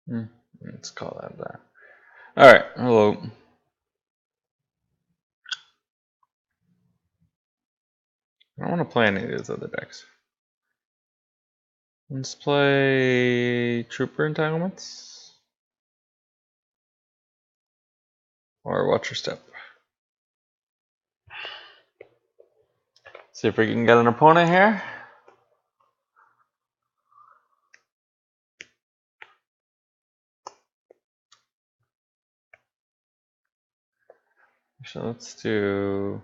Let's call that that. Alright, hello. I don't want to play any of these other decks. Let's play Trooper Entanglements. Or Watch Your Step. See if we can get an opponent here. So let's do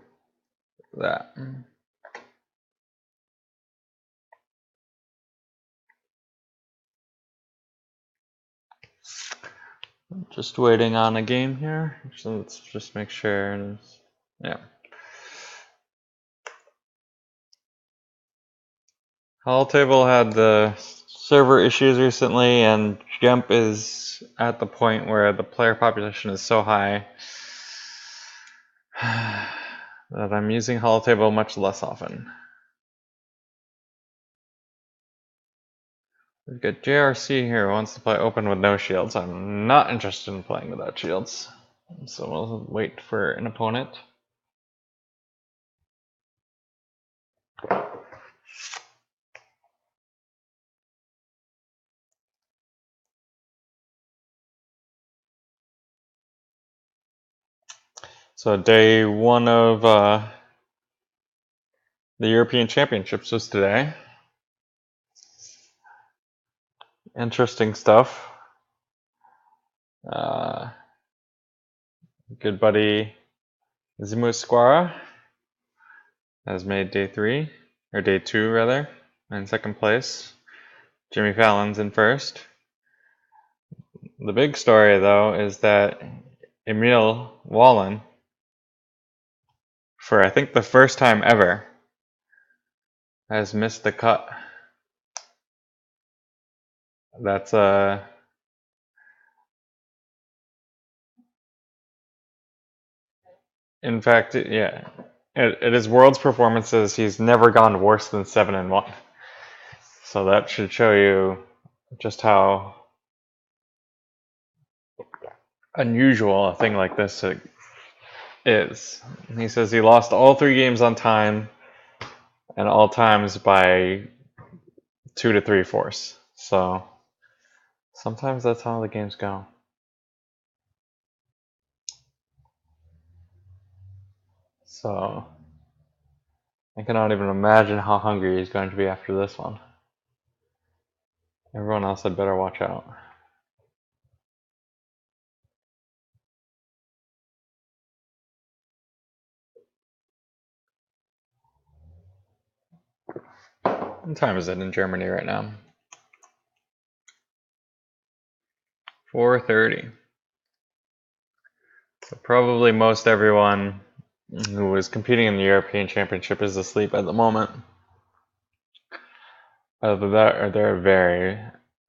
that. Just waiting on a game here. So let's just make sure. Yeah. Hall Table had the server issues recently, and Jump is at the point where the player population is so high that I'm using Hall Table much less often. We've got JRC here who wants to play open with no shields. I'm not interested in playing without shields. So we'll wait for an opponent. So day one of the European Championships was today. Interesting stuff. Good buddy Zimu Squara has made day 3, or day 2 rather, in second place. Jimmy Fallon's in first. The big story though is that Emil Wallen, for I think the first time ever, has missed the cut. That's in fact, yeah, at his Worlds performances, he's never gone worse than 7-1. So that should show you just how unusual a thing like this is. He says he lost all 3 games on time, and all times by 2 to 3 force. So sometimes that's how the games go. So I cannot even imagine how hungry he's going to be after this one. Everyone else had better watch out. What time is it in Germany right now? 4:30. So probably most everyone who was competing in the European Championship is asleep at the moment. Either that or they're very,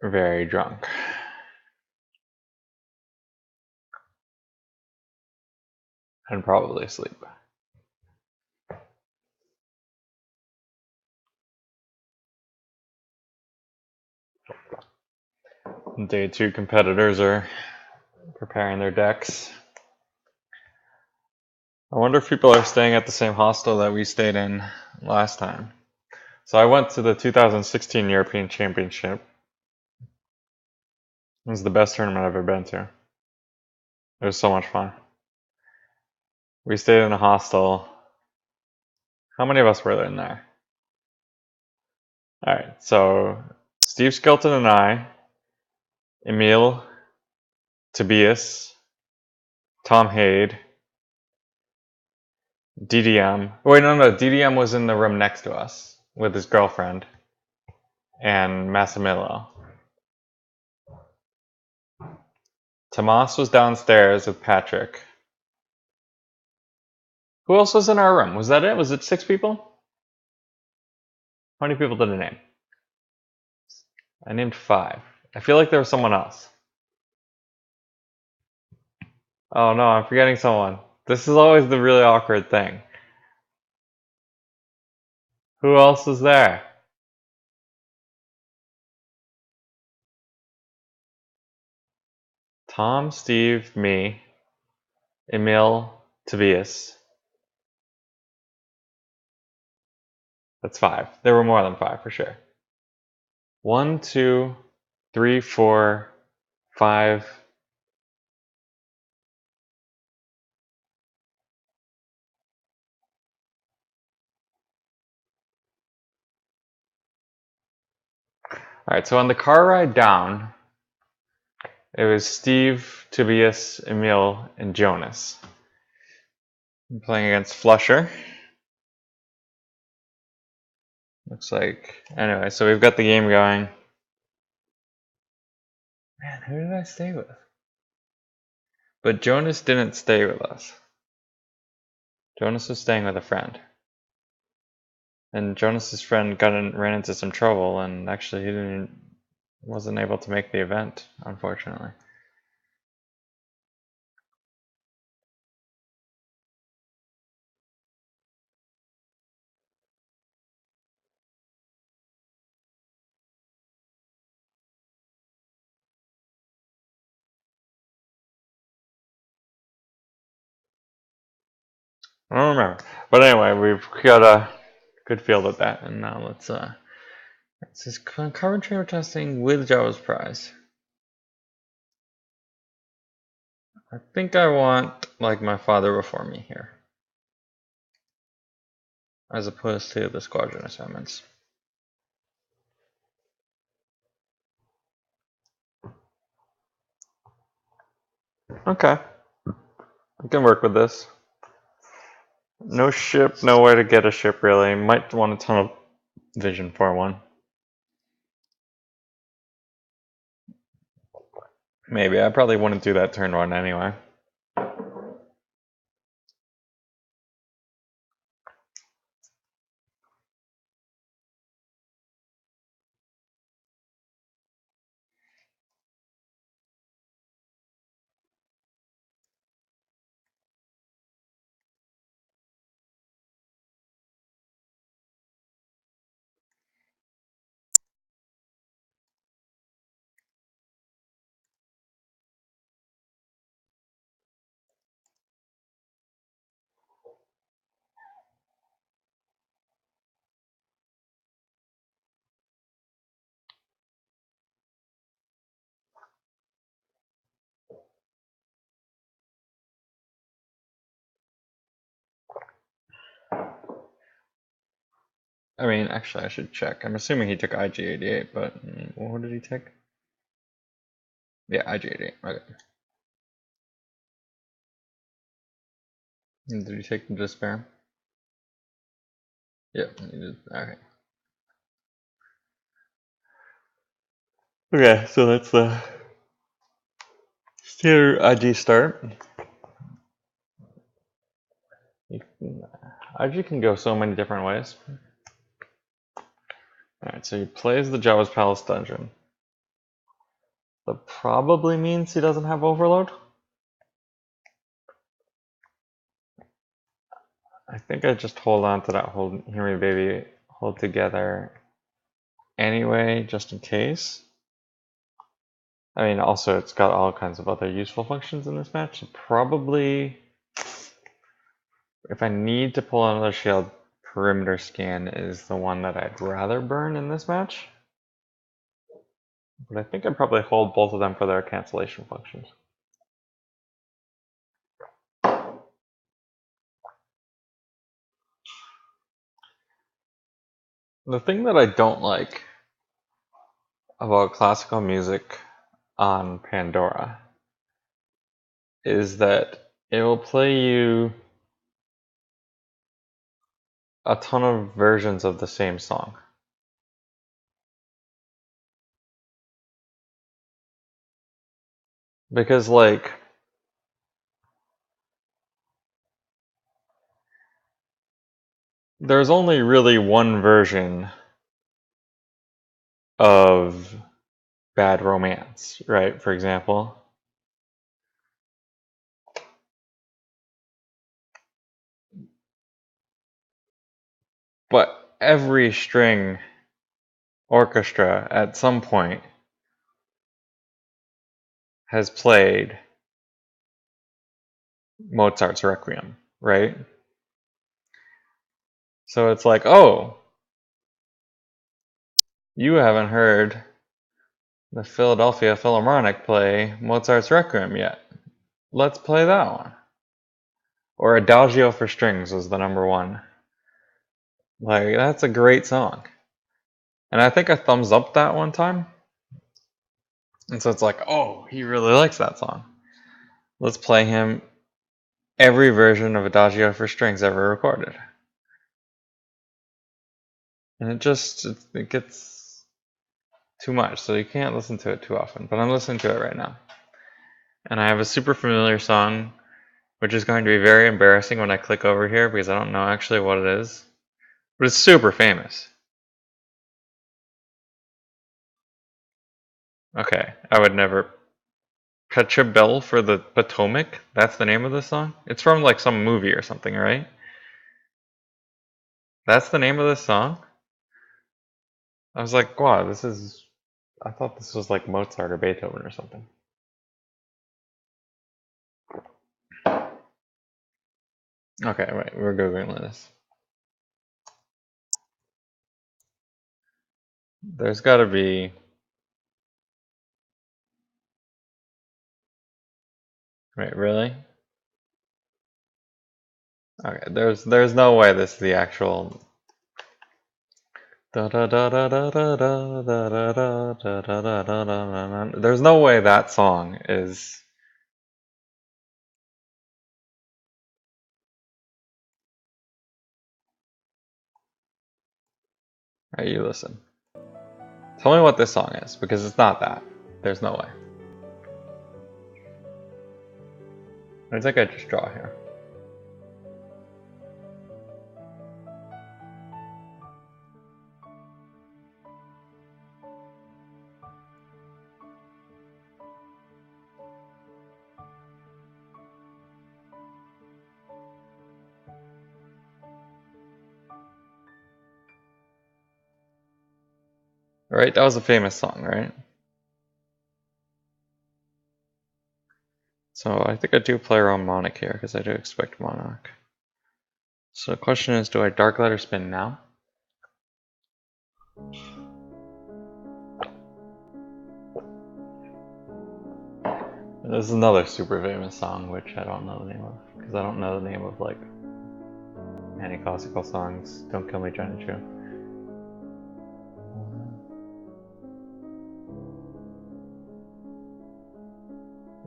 very drunk. And probably asleep. Day 2 competitors are preparing their decks. I wonder if people are staying at the same hostel that we stayed in last time. So I went to the 2016 European Championship. It was the best tournament I've ever been to. It was so much fun. We stayed in a hostel. How many of us were in there? Alright, so Steve Skelton and I, Emil, Tobias, Tom Hade, DDM. Wait, no, DDM was in the room next to us with his girlfriend, and Massimilo. Tomas was downstairs with Patrick. Who else was in our room? Was that it? Was it 6 people? How many people did I name? I named 5. I feel like there was someone else. Oh no, I'm forgetting someone. This is always the really awkward thing. Who else was there? Tom, Steve, me, Emil, Tobias. That's 5. There were more than 5 for sure. 1, 2, 3, 4, 5. Alright, so on the car ride down, it was Steve, Tobias, Emil, and Jonas. I'm playing against Flusher. Looks like. Anyway, so we've got the game going. Man, who did I stay with? But Jonas didn't stay with us. Jonas was staying with a friend. And Jonas's friend ran into some trouble, and actually he wasn't able to make the event, unfortunately. I don't remember. But anyway, we've got a good feel at that, and now let's just carbon trailer testing with Java's prize. I think I want like my father before me here, as opposed to the squadron assignments. Okay, I can work with this. No ship, nowhere to get a ship really. Might want a ton of vision for one. Maybe, I probably wouldn't do that turn 1 anyway. I mean, actually, I should check. I'm assuming he took IG88, but what did he take? Yeah, IG88. Okay. And did he take the despair? Yep, he did. Okay. Okay, so that's the standard IG start. IG can go so many different ways. Alright, so he plays the Java's Palace dungeon. That probably means he doesn't have overload. I think I just hold on to that hold Hear Me Baby hold together anyway, just in case. I mean, also it's got all kinds of other useful functions in this match. Probably, if I need to pull another shield, Perimeter Scan is the one that I'd rather burn in this match. But I think I'd probably hold both of them for their cancellation functions. The thing that I don't like about classical music on Pandora is that it will play you a ton of versions of the same song. Because, like, there's only really one version of Bad Romance, right? For example. But every string orchestra at some point has played Mozart's Requiem, right? So it's like, oh, you haven't heard the Philadelphia Philharmonic play Mozart's Requiem yet. Let's play that one. Or Adagio for Strings was the number one. Like, that's a great song. And I think I thumbs up that one time. And so it's like, oh, he really likes that song. Let's play him every version of Adagio for Strings ever recorded. And it gets too much, so you can't listen to it too often. But I'm listening to it right now. And I have a super familiar song, which is going to be very embarrassing when I click over here because I don't know actually what it is. But it's super famous. Okay, I would never. Petra Bell for the Potomac? That's the name of the song? It's from like some movie or something, right? That's the name of the song? I was like, wow, I thought this was like Mozart or Beethoven or something. Okay, wait, we're Googling this. There's gotta be. Wait, really? Okay, there's no way this is the actual. There's no way that song is. Alright, you listen. Tell me what this song is, because it's not that. There's no way. I think I just draw here. Right, that was a famous song, right? So I think I do play around Monarch here, because I do expect Monarch. So the question is, do I dark letter spin now? This is another super famous song, which I don't know the name of, because I don't know the name of like any classical songs. Don't Kill Me, Johnny Chu.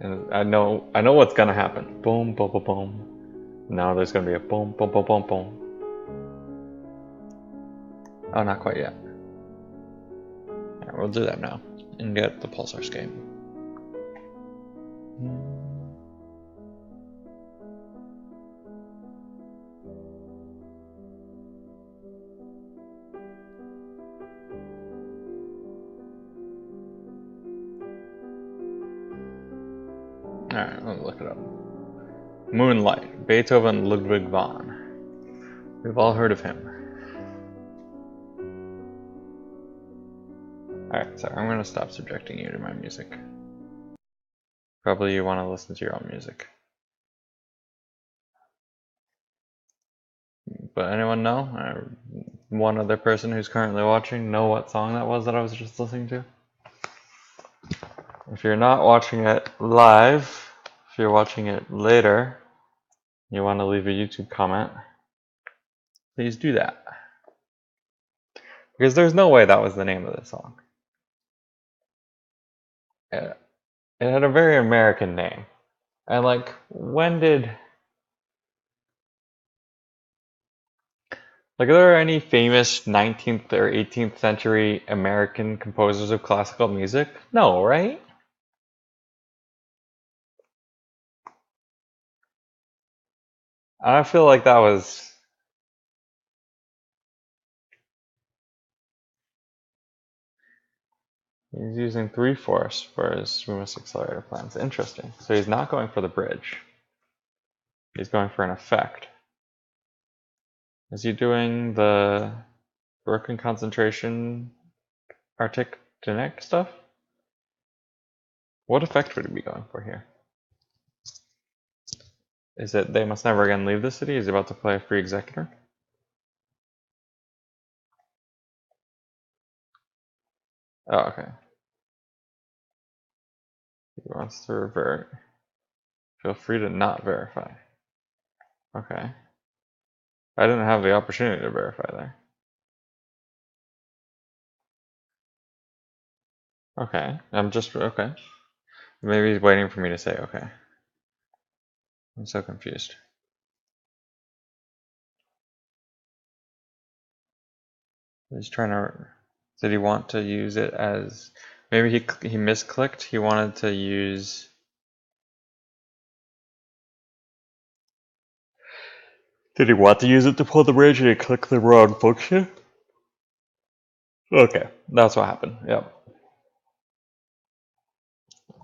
And I know what's gonna happen. Boom, boom, boom, boom. Now there's gonna be a boom, boom, boom, boom, boom. Oh, not quite yet. Alright, we'll do that now and get the pulsar scheme. Alright, let's look it up. Moonlight, Beethoven Ludwig van. We've all heard of him. Alright, sorry, I'm gonna stop subjecting you to my music. Probably you want to listen to your own music. But anyone know? One other person who's currently watching know what song that was that I was just listening to? If you're not watching it live, if you're watching it later, you want to leave a YouTube comment, please do that. Because there's no way that was the name of the song. It had a very American name. And like, when did... Like, are there any famous 19th or 18th century American composers of classical music? No, right? I feel like that was... He's using 3/4 for his Remus accelerator plans. Interesting. So he's not going for the bridge. He's going for an effect. Is he doing the broken concentration artic-denic stuff? What effect would he be going for here? Is it they must never again leave the city? Is he about to play a free executor? Oh, okay. He wants to revert. Feel free to not verify. Okay. I didn't have the opportunity to verify there. Okay. I'm just okay. Maybe he's waiting for me to say okay. I'm so confused. He's trying to. Did he want to use it as? Maybe he misclicked. He wanted to use. Did he want to use it to pull the bridge and he clicked the wrong function? Okay, that's what happened. Yep.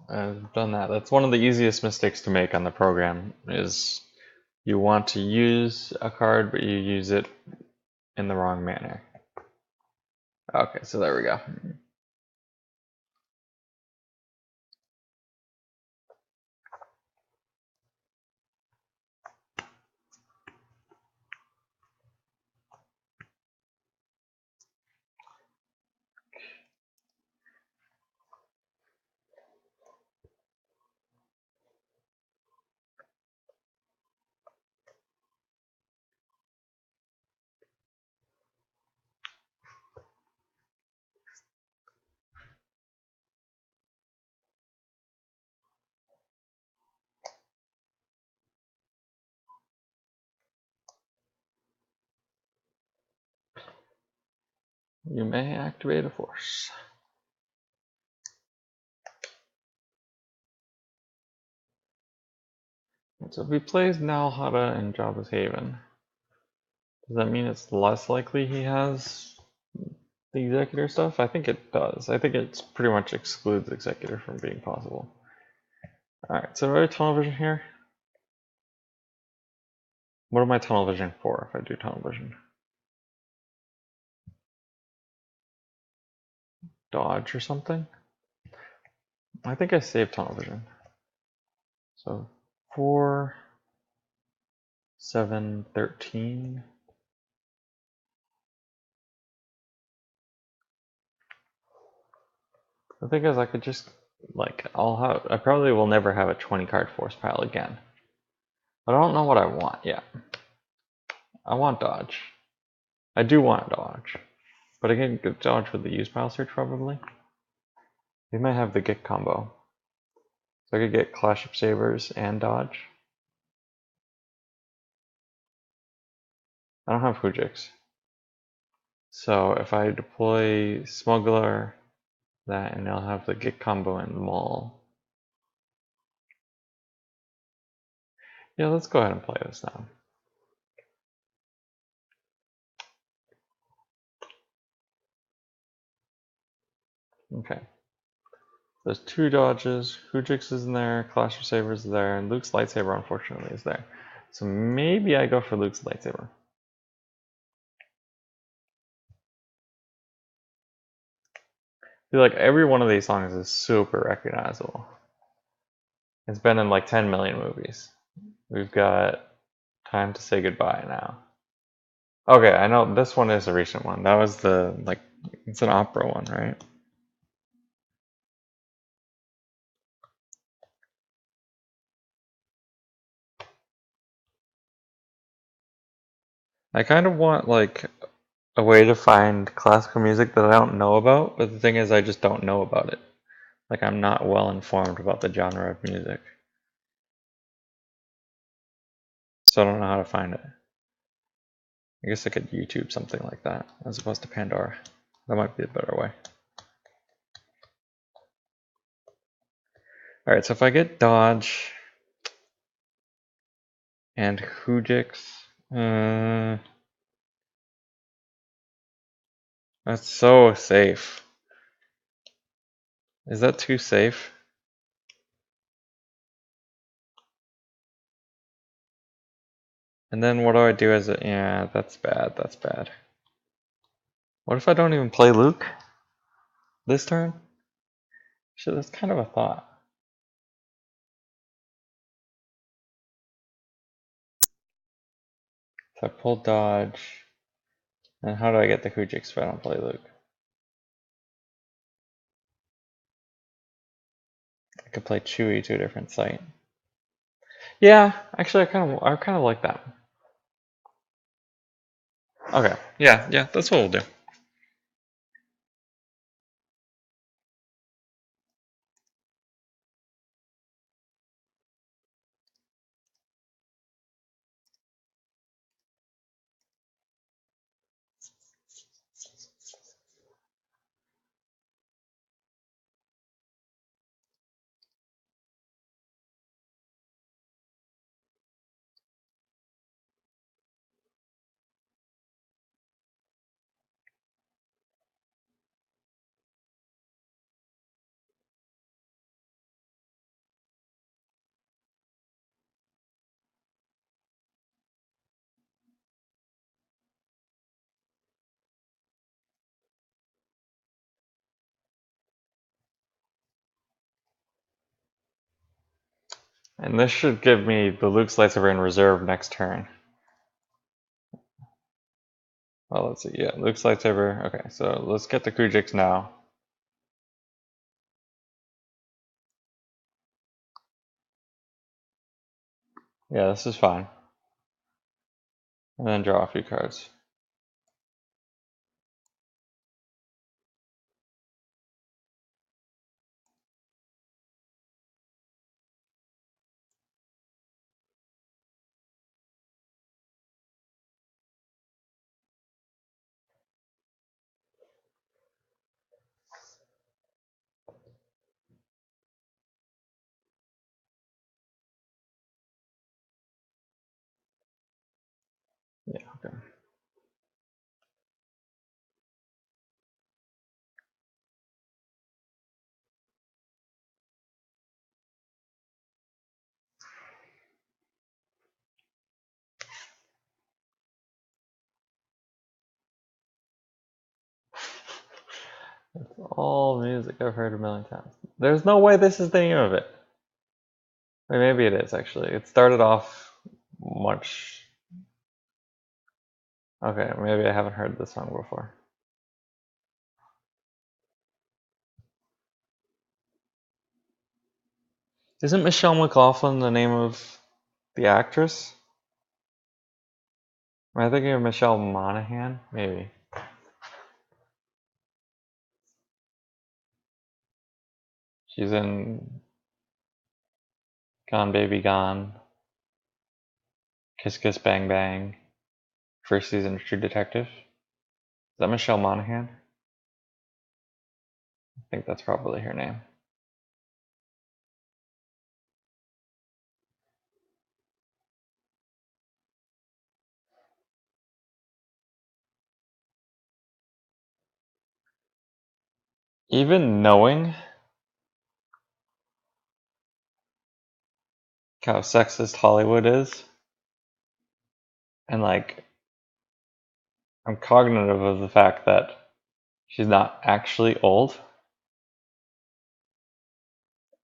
I've done that. That's one of the easiest mistakes to make on the program is you want to use a card, but you use it in the wrong manner. Okay, so there we go. You may activate a force. So if he plays Nalhada and Jabba's Haven, does that mean it's less likely he has the Executor stuff? I think it does. I think it pretty much excludes Executor from being possible. Alright, so do I have tunnel vision here? What am I tunnel vision for if I do tunnel vision? Dodge or something? I think I saved tunnel vision. So 4, 7, 13. The thing is, I could just, like, I probably will never have a 20 card force pile again. But I don't know what I want yet. I want dodge. I do want dodge. But I can get dodge with the use pile search probably. We might have the get combo. So I could get Clash of Sabers and dodge. I don't have Hujix. So if I deploy Smuggler, that, and I'll have the get combo and Maul. Yeah, let's go ahead and play this now. Okay. There's 2 dodges, Hujix is in there, Clash of Sabers is there, and Luke's lightsaber unfortunately is there. So maybe I go for Luke's lightsaber. I feel like every one of these songs is super recognizable. It's been in like 10 million movies. We've got Time to Say Goodbye now. Okay, I know this one is a recent one. That was the, like, it's an opera one, right? I kind of want, like, a way to find classical music that I don't know about, but the thing is I just don't know about it. Like, I'm not well informed about the genre of music. So I don't know how to find it. I guess I could YouTube something like that, as opposed to Pandora. That might be a better way. Alright, so if I get Dodge and Hujix, that's so safe. Is that too safe? And then what do I do as a... Yeah, that's bad, that's bad. What if I don't even play Luke this turn? Shit, that's kind of a thought. So I pull dodge. And how do I get the Kujix if I don't play Luke? I could play Chewy to a different site. Yeah, actually I kind of like that. Okay. Yeah, that's what we'll do. And this should give me the Luke's lightsaber in reserve next turn. Well, let's see. Yeah, Luke's lightsaber. Okay, so let's get the Kujix now. Yeah, this is fine. And then draw a few cards. Yeah, okay. It's all music I've heard a million times. There's no way this is the name of it. Maybe it is, actually. It started off much... Okay, maybe I haven't heard this song before. Isn't Michelle McLaughlin the name of the actress? Am I thinking of Michelle Monaghan? Maybe. She's in Gone Baby Gone, Kiss Kiss Bang Bang, first season of True Detective. Is that Michelle Monaghan? I think that's probably her name. Even knowing how sexist Hollywood is, and like, I'm cognitive of the fact that she's not actually old,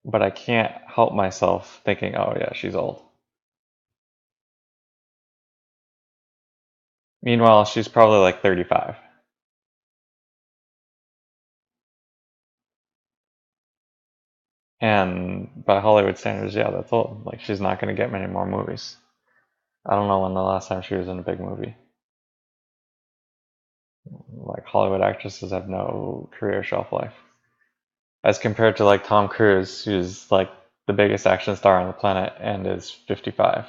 but I can't help myself thinking, oh yeah, she's old. Meanwhile, she's probably like 35. And by Hollywood standards, yeah, that's old. Like, she's not going to get many more movies. I don't know when the last time she was in a big movie. Like, Hollywood actresses have no career shelf life. As compared to like Tom Cruise, who's like the biggest action star on the planet and is 55.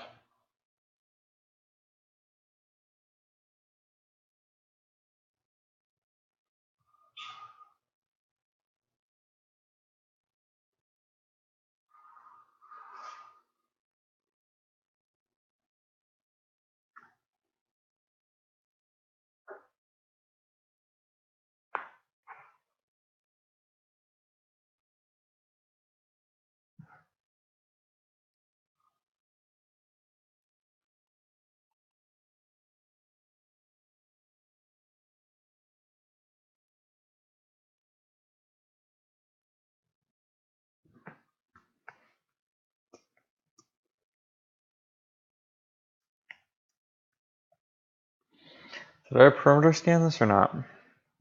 Did I perimeter scan this or not?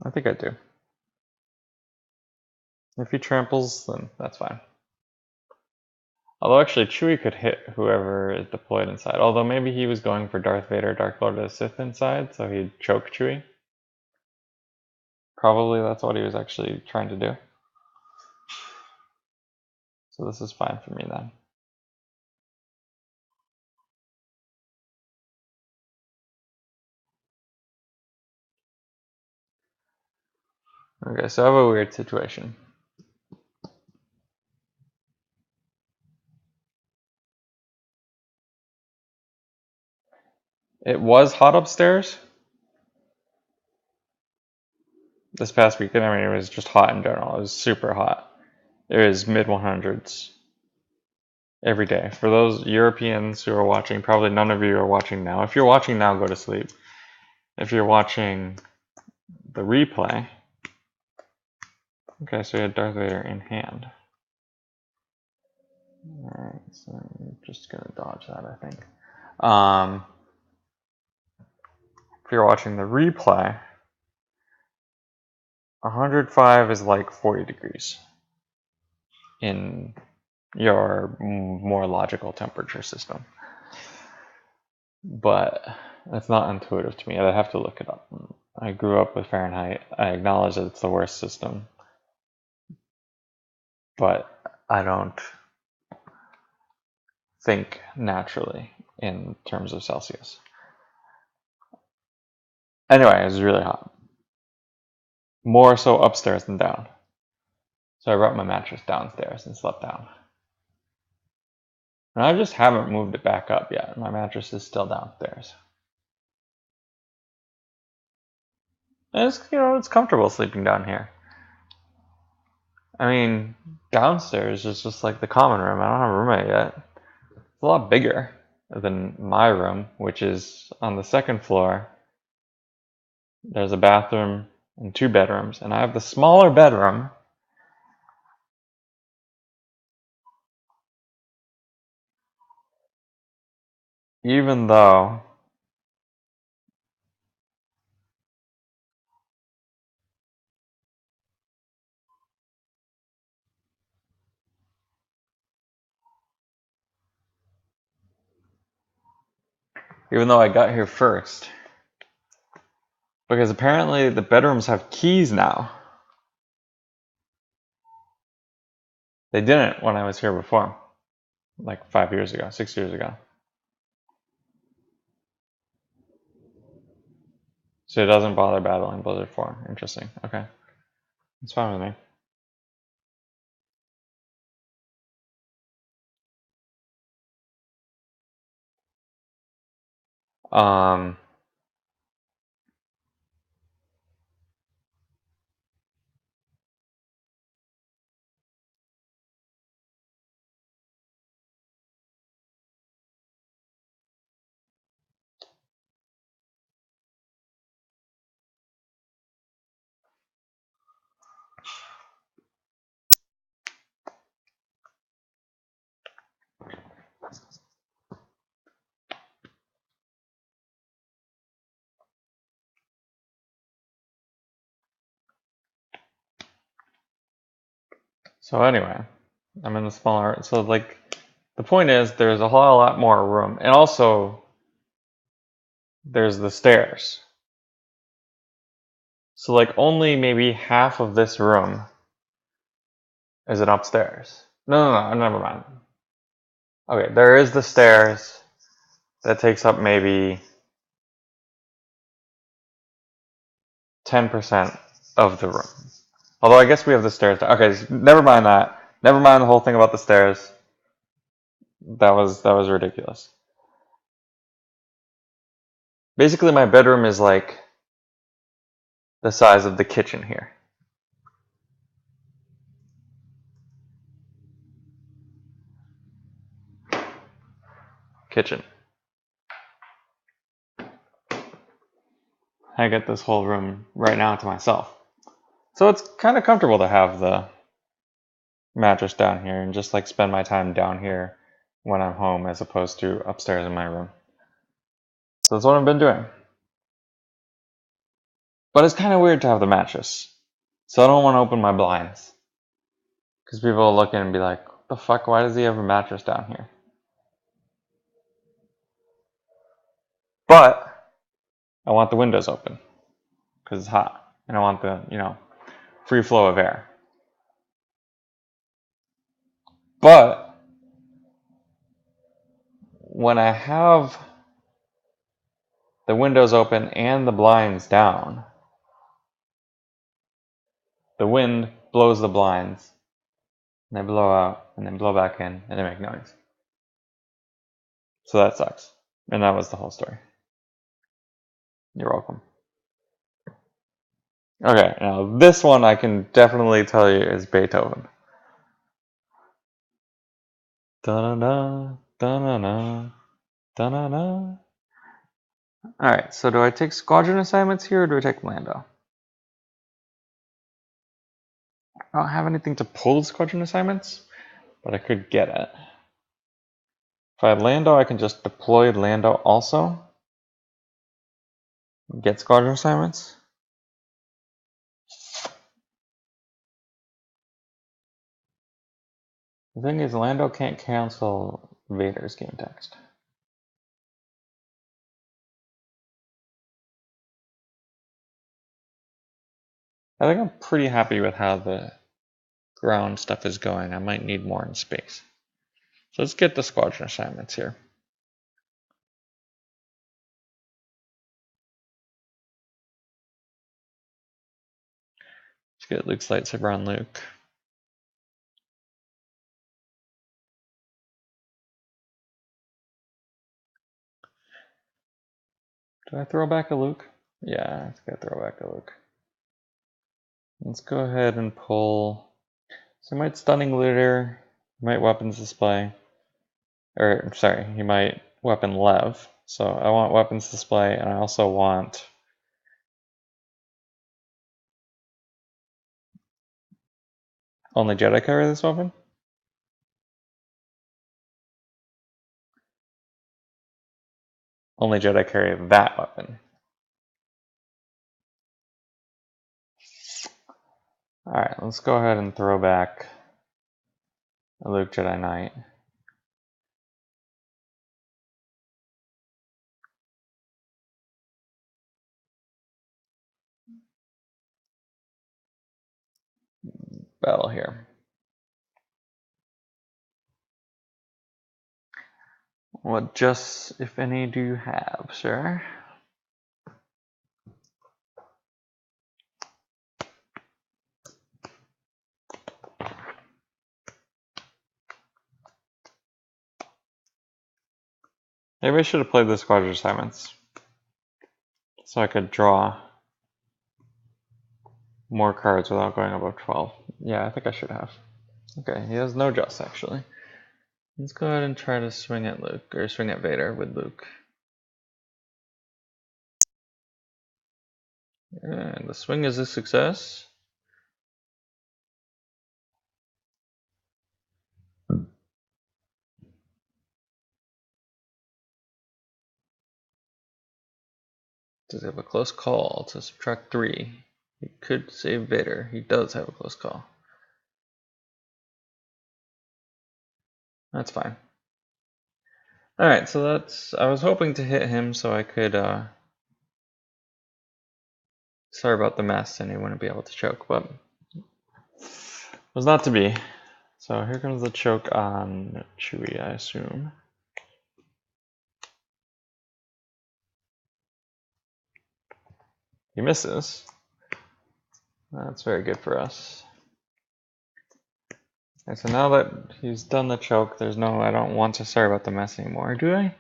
I think I do. If he tramples, then that's fine. Although actually Chewie could hit whoever is deployed inside. Although maybe he was going for Darth Vader, Dark Lord of the Sith inside, so he'd choke Chewie. Probably that's what he was actually trying to do. So this is fine for me then. Okay, so I have a weird situation. It was hot upstairs this past weekend. I mean, it was just hot in general. It was super hot. It was mid 100s every day. For those Europeans who are watching, probably none of you are watching now. If you're watching now, go to sleep. If you're watching the replay, okay, so we had Darth Vader in hand. Alright, so I'm just gonna dodge that, I think. If you're watching the replay, 105 is like 40 degrees in your more logical temperature system. But that's not intuitive to me. I have to look it up. I grew up with Fahrenheit. I acknowledge that it's the worst system. But I don't think naturally in terms of Celsius. Anyway, it was really hot. More so upstairs than down. So I brought my mattress downstairs and slept down. And I just haven't moved it back up yet. My mattress is still downstairs. And it's, it's comfortable sleeping down here. I mean, downstairs is just like the common room. I don't have a roommate yet. It's a lot bigger than my room, which is on the second floor. There's a bathroom and 2 bedrooms, and I have the smaller bedroom. Even though I got here first. Because apparently the bedrooms have keys now. They didn't when I was here before. Like 5 years ago, 6 years ago. So it doesn't bother battling Blizzard 4. Interesting. Okay. That's fine with me. So anyway, I'm in the smaller, so like, the point is there's a whole lot more room, and also there's the stairs. So like only maybe half of this room is it upstairs. No, never mind. Okay, there is the stairs that takes up maybe 10% of the room. Although I guess we have the stairs. Okay, never mind that. Never mind the whole thing about the stairs. That was ridiculous. Basically, my bedroom is like the size of the kitchen here. Kitchen. I get this whole room right now to myself. So it's kind of comfortable to have the mattress down here and just like spend my time down here when I'm home as opposed to upstairs in my room. So that's what I've been doing. But it's kind of weird to have the mattress. So I don't want to open my blinds. Because people will look in and be like, what the fuck, why does he have a mattress down here? But I want the windows open. Because it's hot. And I want the, free flow of air. But when I have the windows open and the blinds down, the wind blows the blinds, and they blow out, and then blow back in, and they make noise. So that sucks. And that was the whole story. You're welcome. Okay, now this one I can definitely tell you is Beethoven. Da-na-na, da-na-na, da-na-na. Alright, so do I take squadron assignments here, or do I take Lando? I don't have anything to pull squadron assignments, but I could get it. If I had Lando, I can just deploy Lando also. Get squadron assignments. The thing is, Lando can't cancel Vader's game text. I think I'm pretty happy with how the ground stuff is going. I might need more in space. So let's get the squadron assignments here. Let's get Luke's lightsaber on Luke. Do I throw back a Luke? Yeah, let's go throw back a Luke. Let's go ahead and pull. So he might stunning looter, he might weapons display. Or sorry, he might weapon Lev. So I want weapons display, and I also want only Jedi carry this weapon. Only Jedi carry that weapon. Alright, let's go ahead and throw back a Luke Jedi Knight. Battle here. What just, if any, do you have, sir? Maybe I should have played the squadron assignments so I could draw more cards without going above 12. Yeah, I think I should have. Okay, he has no just actually. Let's go ahead and try to swing at Luke, or swing at Vader with Luke. And the swing is a success. Does he have a close call to subtract 3? He could save Vader. He does have a close call. That's fine. Alright, so that's... I was hoping to hit him so I could... sorry about the mess, and he wouldn't be able to choke, but... it was not to be. So here comes the choke on Chewie, I assume. He misses. That's very good for us. Okay, so now that he's done the choke, there's no... I don't want to sorry about the mess anymore, do I?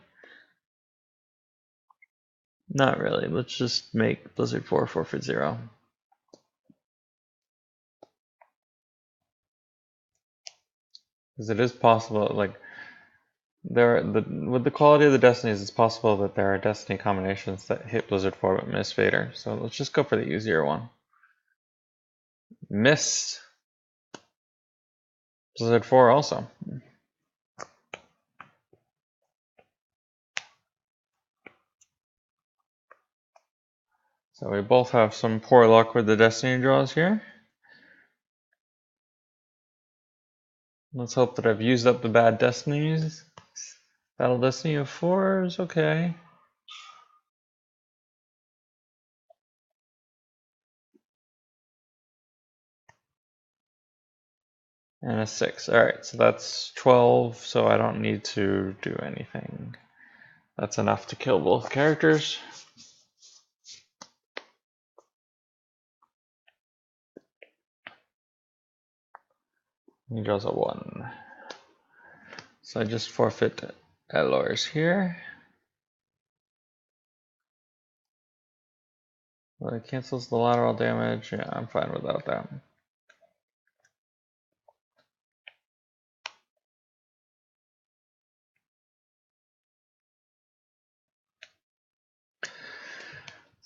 Not really. Let's just make Blizzard 4 forfeit 0. Because it is possible, like... with the quality of the Destinies, it's possible that there are Destiny combinations that hit Blizzard 4 but miss Vader. So let's just go for the easier one. Miss Blizzard 4 also. So we both have some poor luck with the destiny draws here. Let's hope that I've used up the bad destinies. Battle Destiny of 4 is okay. And a 6. Alright, so that's 12, so I don't need to do anything. That's enough to kill both characters. He draws a 1. So I just forfeit Elor's here. Well, it cancels the lateral damage. Yeah, I'm fine without that. So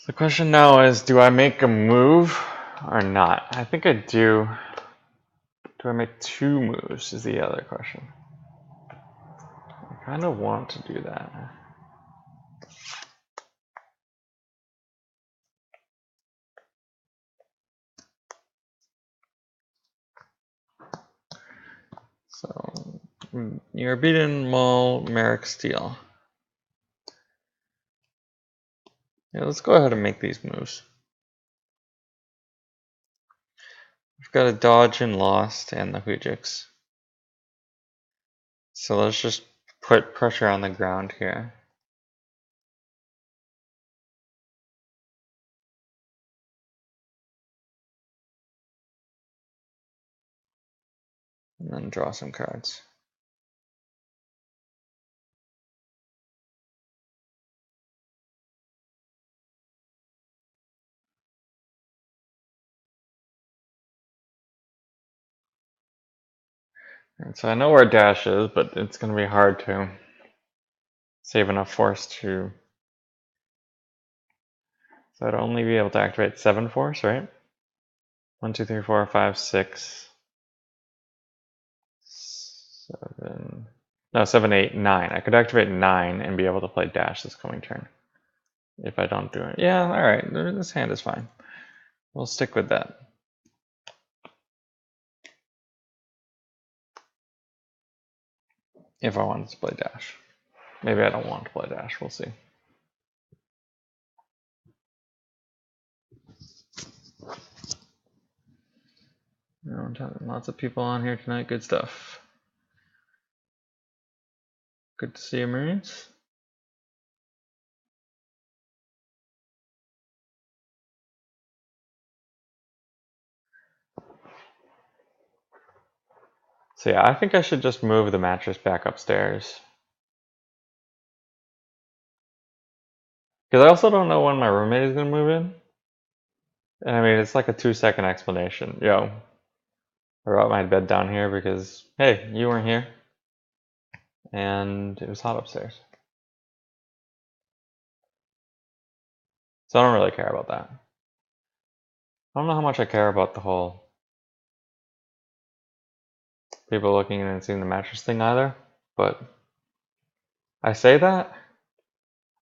the question now is, do I make a move or not? I think I do. Do I make 2 moves is the other question. I kind of want to do that. So, you're beaten, Maul, Merrick, Steel. Yeah, let's go ahead and make these moves. We've got a dodge and Lost and the Huijix. So let's just put pressure on the ground here. And then draw some cards. And so I know where dash is, but it's going to be hard to save enough force to... So I'd only be able to activate 7 force, right? 1, 2, 3, 4, 5, 6, 7... No, 7, 8, 9. I could activate 9 and be able to play dash this coming turn. If I don't do it. Yeah, alright, this hand is fine. We'll stick with that. If I wanted to play dash. Maybe I don't want to play dash, we'll see. Lots of people on here tonight, good stuff. Good to see you, Marines. So yeah, I think I should just move the mattress back upstairs. Because I also don't know when my roommate is going to move in. And I mean, it's like a 2-second explanation. Yo, I brought my bed down here because, hey, you weren't here. And it was hot upstairs. So I don't really care about that. I don't know how much I care about the whole people looking in and seeing the mattress thing either. But I say that,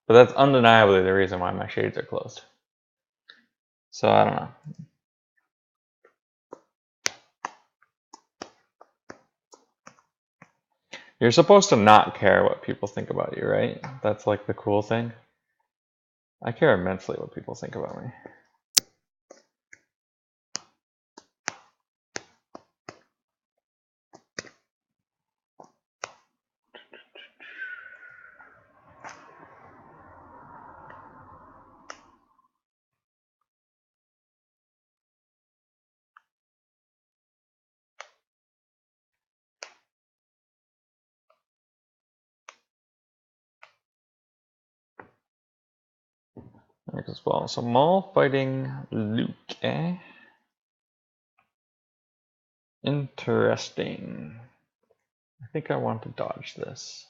but that's undeniably the reason why my shades are closed. So I don't know. You're supposed to not care what people think about you, right? That's like the cool thing. I care immensely what people think about me. As well. So Maul fighting Luke, eh? Interesting. I think I want to dodge this.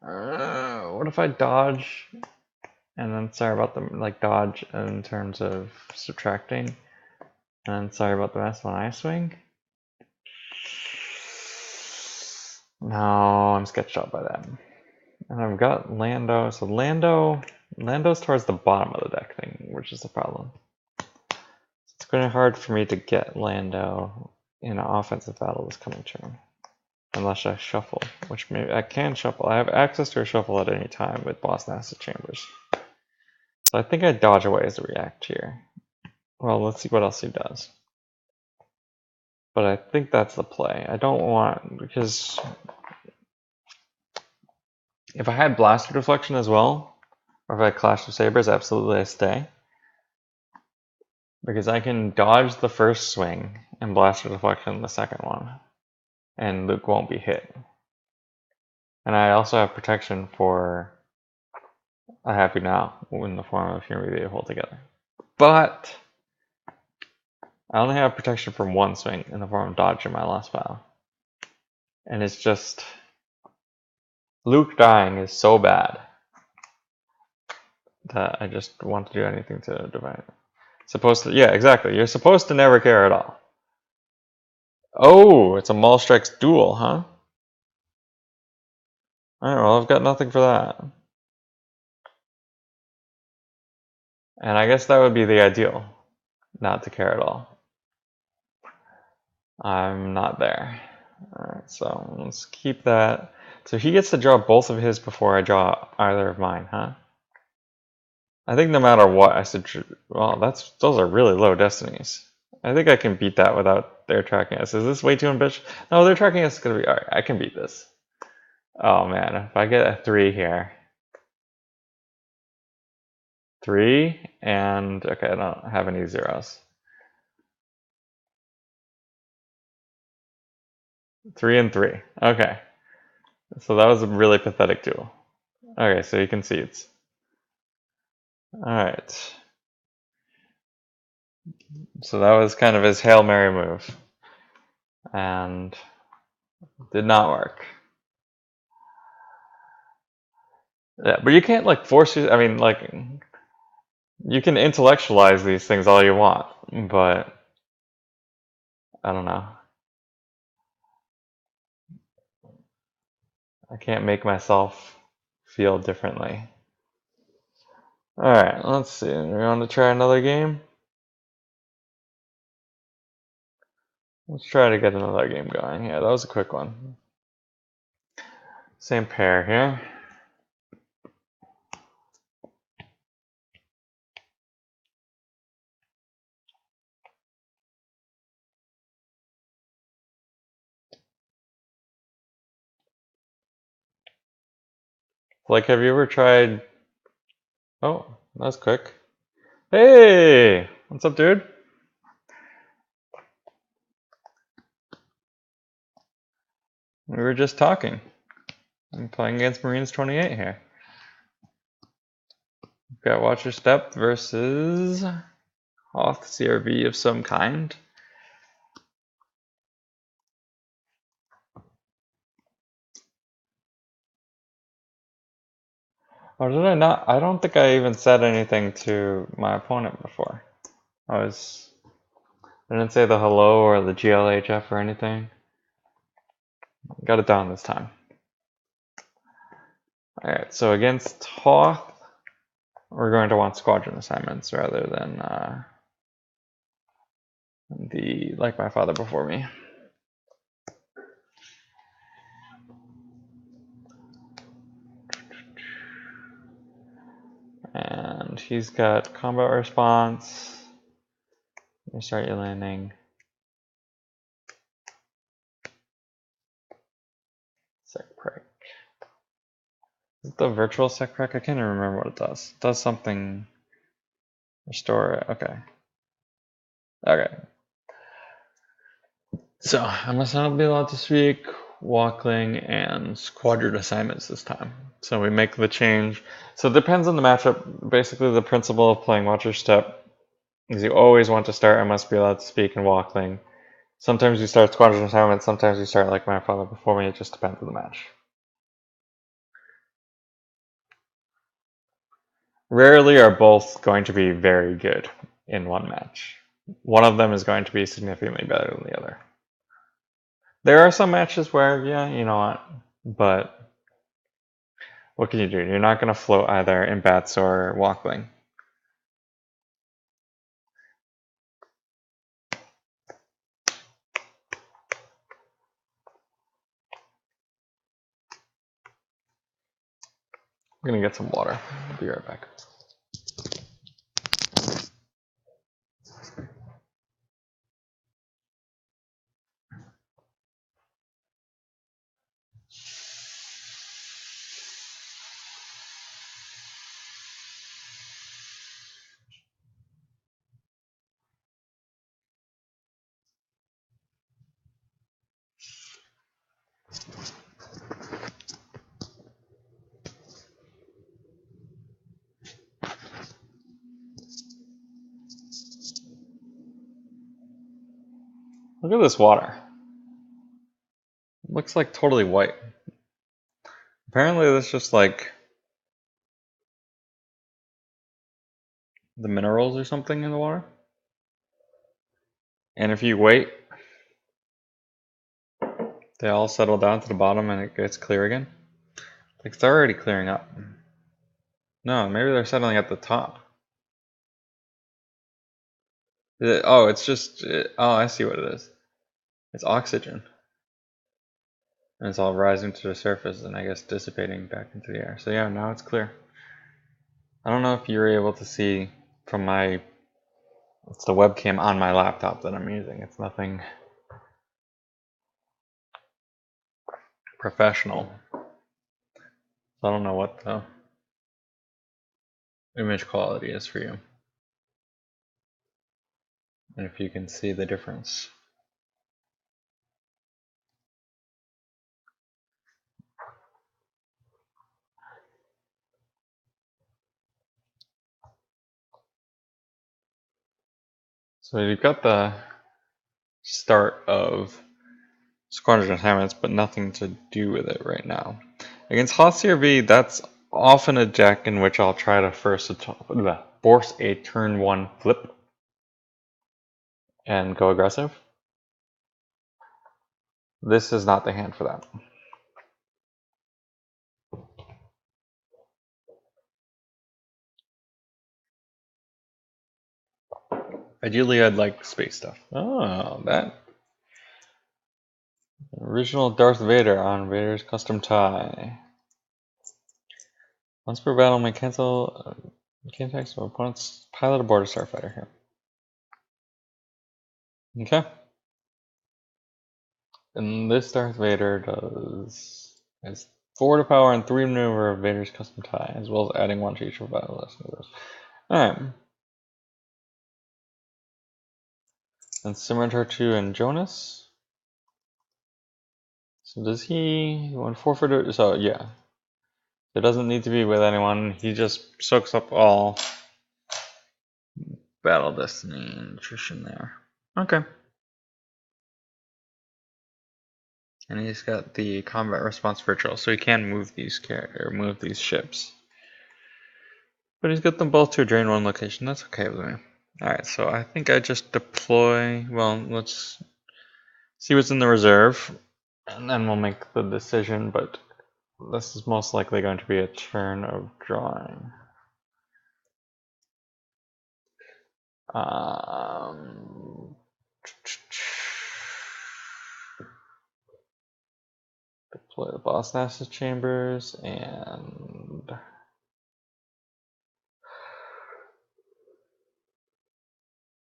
What if I dodge and then sorry about the dodge in terms of subtracting, and sorry about the mess when I swing? No, I'm sketched out by that. And I've got Lando. So Lando Lando's towards the bottom of the deck thing, which is the problem. It's going to be hard for me to get Lando in an offensive battle this coming turn. Unless I shuffle, which maybe I can shuffle. I have access to a shuffle at any time with Boston Acid Chambers. So I think I dodge away as a react here. Well, let's see what else he does. But I think that's the play. I don't want, because if I had Blaster Deflection as well, or if I had Clash of Sabers, absolutely I stay. Because I can dodge the first swing and Blaster Deflection the second one. And Luke won't be hit. And I also have protection for a Happy Now in the form of Humiliate Hold Together. But I only have protection from one swing in the form of dodge in my last pile. And it's just Luke dying is so bad that I just want to do anything to divide it. Supposed to, yeah, exactly. You're supposed to never care at all. Oh, it's a Maul Strikes duel, huh? Alright, well, I've got nothing for that. And I guess that would be the ideal, not to care at all. I'm not there. Alright, so let's keep that. So he gets to draw both of his before I draw either of mine, huh? I think no matter what, I should. Well, those are really low destinies. I think I can beat that without their tracking us. Is this way too ambitious? No, their tracking us is gonna be alright. I can beat this. Oh man, if I get a 3 here. 3 and okay, I don't have any zeros. 3 and 3. Okay. So that was a really pathetic duel. Okay, so he concedes. Alright. So that was kind of his Hail Mary move. And did not work. Yeah, but you can't like force you. I mean, like, you can intellectualize these things all you want, but I don't know. I can't make myself feel differently. Alright, let's see. We want to try another game? Let's try to get another game going. Yeah, that was a quick one. Same pair here. Like, have you ever tried... Oh, that was quick. Hey! What's up, dude? We were just talking. I'm playing against Marines 28 here. We've got Watch Your Step versus Hoth CRV of some kind. Or did I not? I don't think I even said anything to my opponent before. I didn't say the hello or the GLHF or anything. Got it down this time. Alright, so against Hoth, we're going to want squadron assignments rather than the Like My Father Before Me. And he's got combat response. You start your landing. Sec Prec. Is it the virtual Sec Prec? I can't even remember what it does. It does something. Restore it. Okay. Okay. So I must not be allowed to speak Walkling and squadron assignments this time. So we make the change. So it depends on the matchup. Basically, the principle of playing Watch Your Step is you always want to start I must be allowed to speak and Walkling. Sometimes you start squadron assignments, sometimes you start Like My Father Before Me. It just depends on the match. Rarely are both going to be very good in one match. One of them is going to be significantly better than the other. There are some matches where, yeah, you know what, but What can you do? You're not going to float either in bats or walkling. I'm going to get some water. I'll be right back. Look at this water. It looks like totally white. Apparently that's just like the minerals or something in the water. And if you wait, they all settle down to the bottom and it gets clear again. Like it's already clearing up. No, maybe they're settling at the top. Oh, it's just, oh, I see what it is. It's oxygen. And it's all rising to the surface and I guess dissipating back into the air. So yeah, now it's clear. I don't know if you're able to see from my, it's the webcam on my laptop that I'm using. It's nothing professional. So I don't know what the image quality is for you. And if you can see the difference. So you've got the start of Squadron assignments, but nothing to do with it right now. Against Hossier V, that's often a deck in which I'll try to first force a turn 1 flip and go aggressive. This is not the hand for that. Ideally, I'd like space stuff. Oh, that original Darth Vader on Vader's custom tie. Once per battle, may cancel game text of opponent's pilot aboard a starfighter here. Okay. And this Darth Vader has 4 to power and 3 maneuver of Vader's custom tie, as well as adding 1 to each of battle list maneuvers. Alright. And Scimitar 2 and Jonas. So does he want forfeit? So yeah. It doesn't need to be with anyone. He just soaks up all battle destiny and attrition there. Okay. And he's got the combat response virtual, so he can move these ships. But he's got them both to a drain 1 location. That's okay with me. Alright, so I think I just deploy. Well, let's see what's in the reserve, and then we'll make the decision. But this is most likely going to be a turn of drawing. Deploy the boss Nasus chambers and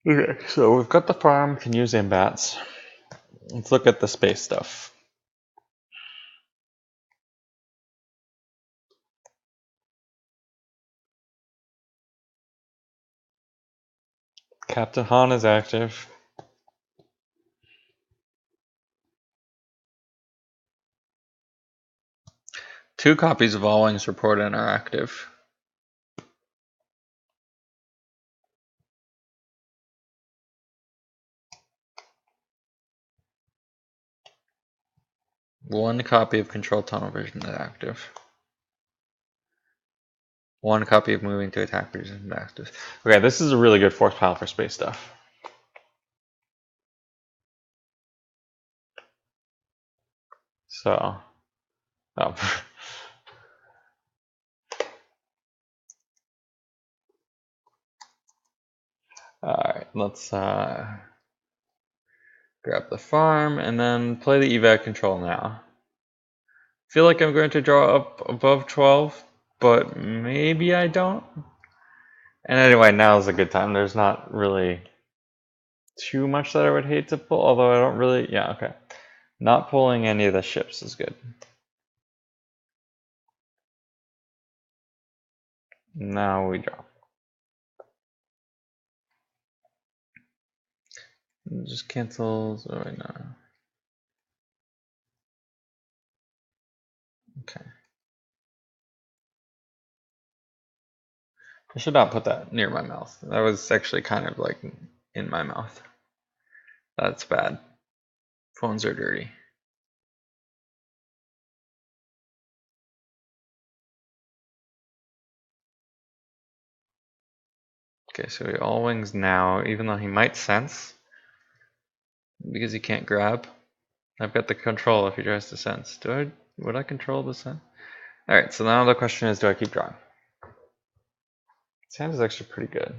okay, so we've got the farm, can use ambats. Let's look at the space stuff. Captain Han is active. Two copies of All Wings Report In are active. One copy of Control Tunnel Vision is active. One copy of Moving to Attack Vision is active. Okay, this is a really good force pile for space stuff. So, oh. Alright, let's grab the farm and then play the evac control now. Feel like I'm going to draw up above 12, but maybe I don't. And anyway, now is a good time. There's not really too much that I would hate to pull, although I don't really, yeah, okay. Not pulling any of the ships is good. Now we draw. Just cancels, oh wait, no. Okay. I should not put that near my mouth. That was actually kind of like in my mouth. That's bad. Phones are dirty. Okay, so he all wings now, even though he might sense, because he can't grab. I've got the control if he tries to sense. Would I control the sense? Alright, so now the question is, do I keep drawing? This hand is actually pretty good.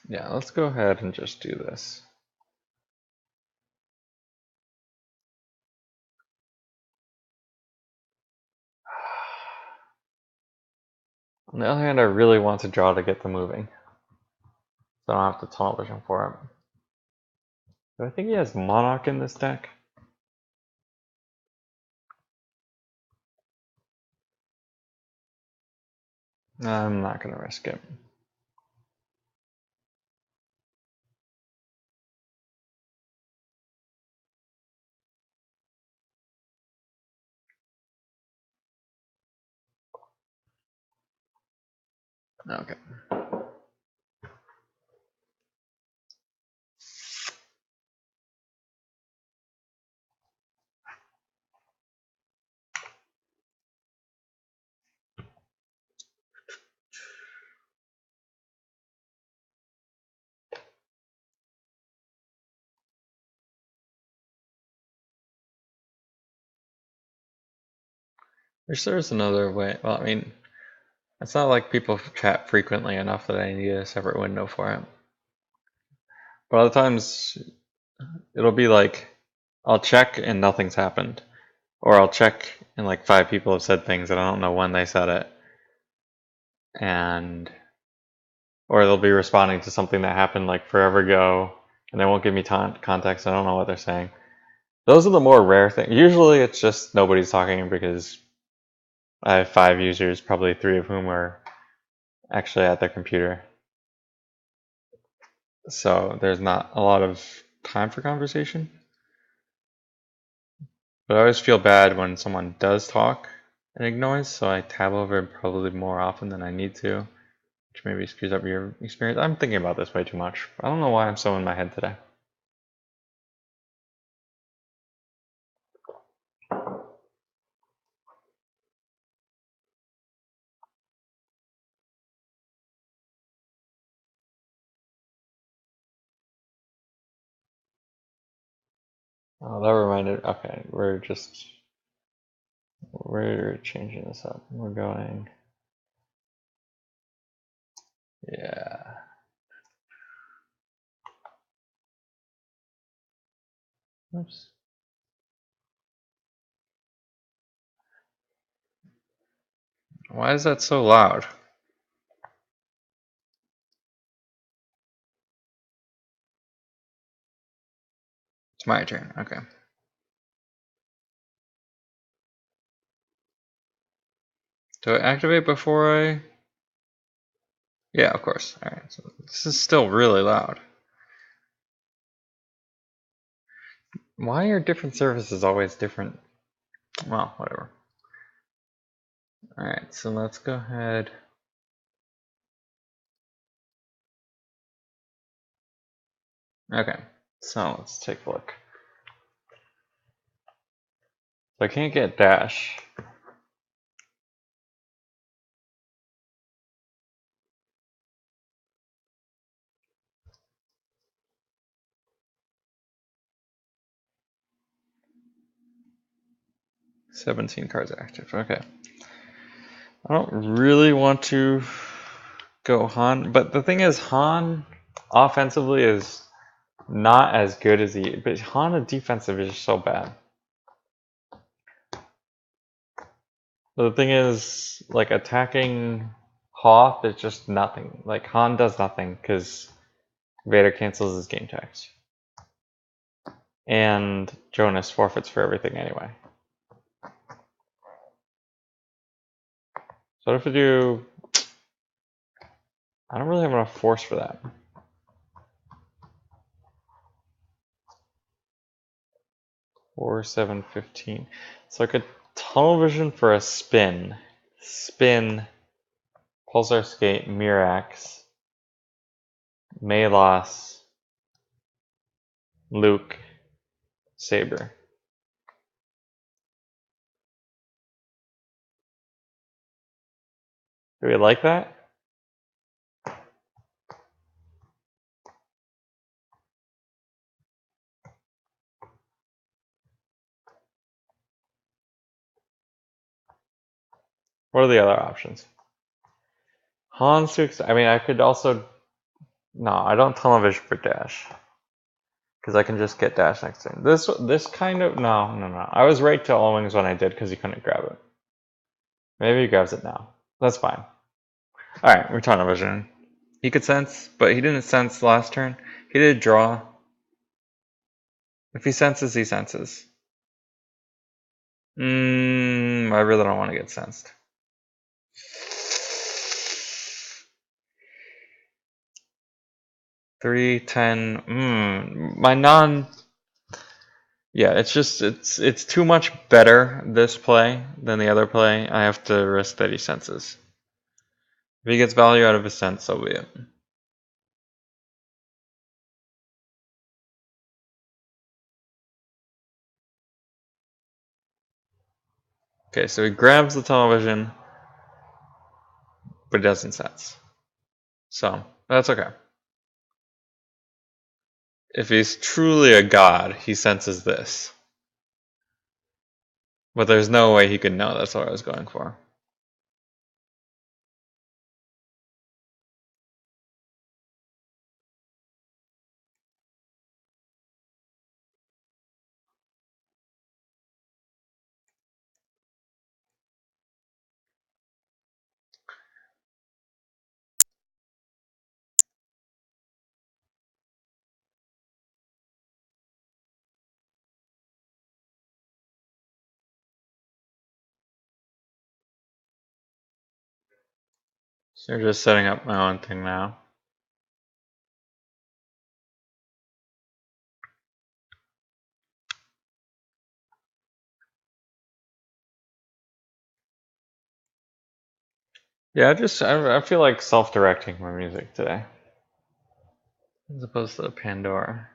Yeah, let's go ahead and just do this. On the other hand, I really want to draw to get them moving. So I don't have to tunnel vision for him. Do I think he has Monarch in this deck? I'm not going to risk it. Okay. Wish there was another way. Well, I mean, it's not like people chat frequently enough that I need a separate window for it. But other times, it'll be like, I'll check and nothing's happened. Or I'll check and like 5 people have said things and I don't know when they said it. And, or they'll be responding to something that happened like forever ago and they won't give me context. I don't know what they're saying. Those are the more rare things. Usually it's just nobody's talking because I have 5 users, probably 3 of whom are actually at their computer. So there's not a lot of time for conversation. But I always feel bad when someone does talk and ignores, so I tab over it probably more often than I need to, which maybe screws up your experience. I'm thinking about this way too much. I don't know why I'm so in my head today. Oh, that reminded, okay, we're changing this up. We're going, yeah. Oops. Why is that so loud? It's my turn, okay. Do I activate before I? Yeah, of course. Alright, so this is still really loud. Why are different services always different? Well, whatever. Alright, so let's go ahead. Okay, so let's take a look. So I can't get dash. 17 cards active. Okay. I don't really want to go Han, but the thing is, Han offensively is not as good as he, but Han defensive is just so bad. But the thing is, like attacking Hoth is just nothing. Like Han does nothing because Vader cancels his game tax. And Jonas forfeits for everything anyway. So if we do, I don't really have enough force for that. 4, 7, 15. So I could tunnel vision for a spin. Spin, Pulsar Skate, Mirax, Malos, Luke, Saber. Do we like that? What are the other options? Han Six. I mean, I could also. No, I don't tunnel vision for dash. Because I can just get dash next turn. This kind of. No. I was right to all wings when I did because he couldn't grab it. Maybe he grabs it now. That's fine. Alright, we're tunnel vision. He could sense, but he didn't sense last turn. He did draw. If he senses, he senses. I really don't want to get sensed. Three, 10. My non. Yeah, it's just it's too much better this play than the other play. I have to risk that he senses. If he gets value out of his sense, so be it. Okay, so he grabs the television, but he doesn't sense. So that's okay. If he's truly a god, he senses this. But there's no way he could know that's what I was going for. So you're just setting up my own thing now. Yeah, I feel like self-directing my music today. As opposed to the Pandora.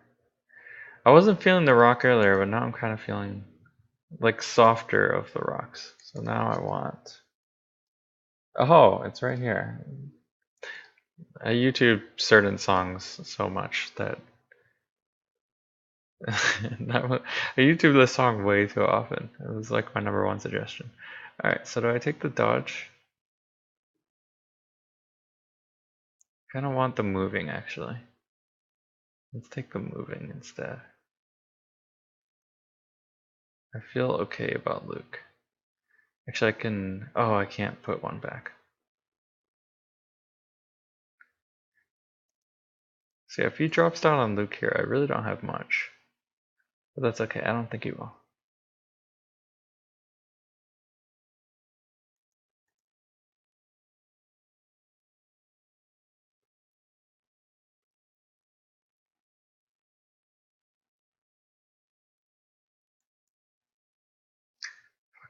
I wasn't feeling the rock earlier, but now I'm kind of feeling like softer of the rocks. So now I want. Oh, it's right here. I YouTube certain songs so much that I YouTube this song way too often. It was like my #1 suggestion. Alright, so do I take the dodge? I kind of want the moving actually. Let's take the moving instead. I feel okay about Luke. Actually, I can. Oh, I can't put one back. See, if he drops down on Luke here, I really don't have much. But that's okay, I don't think he will.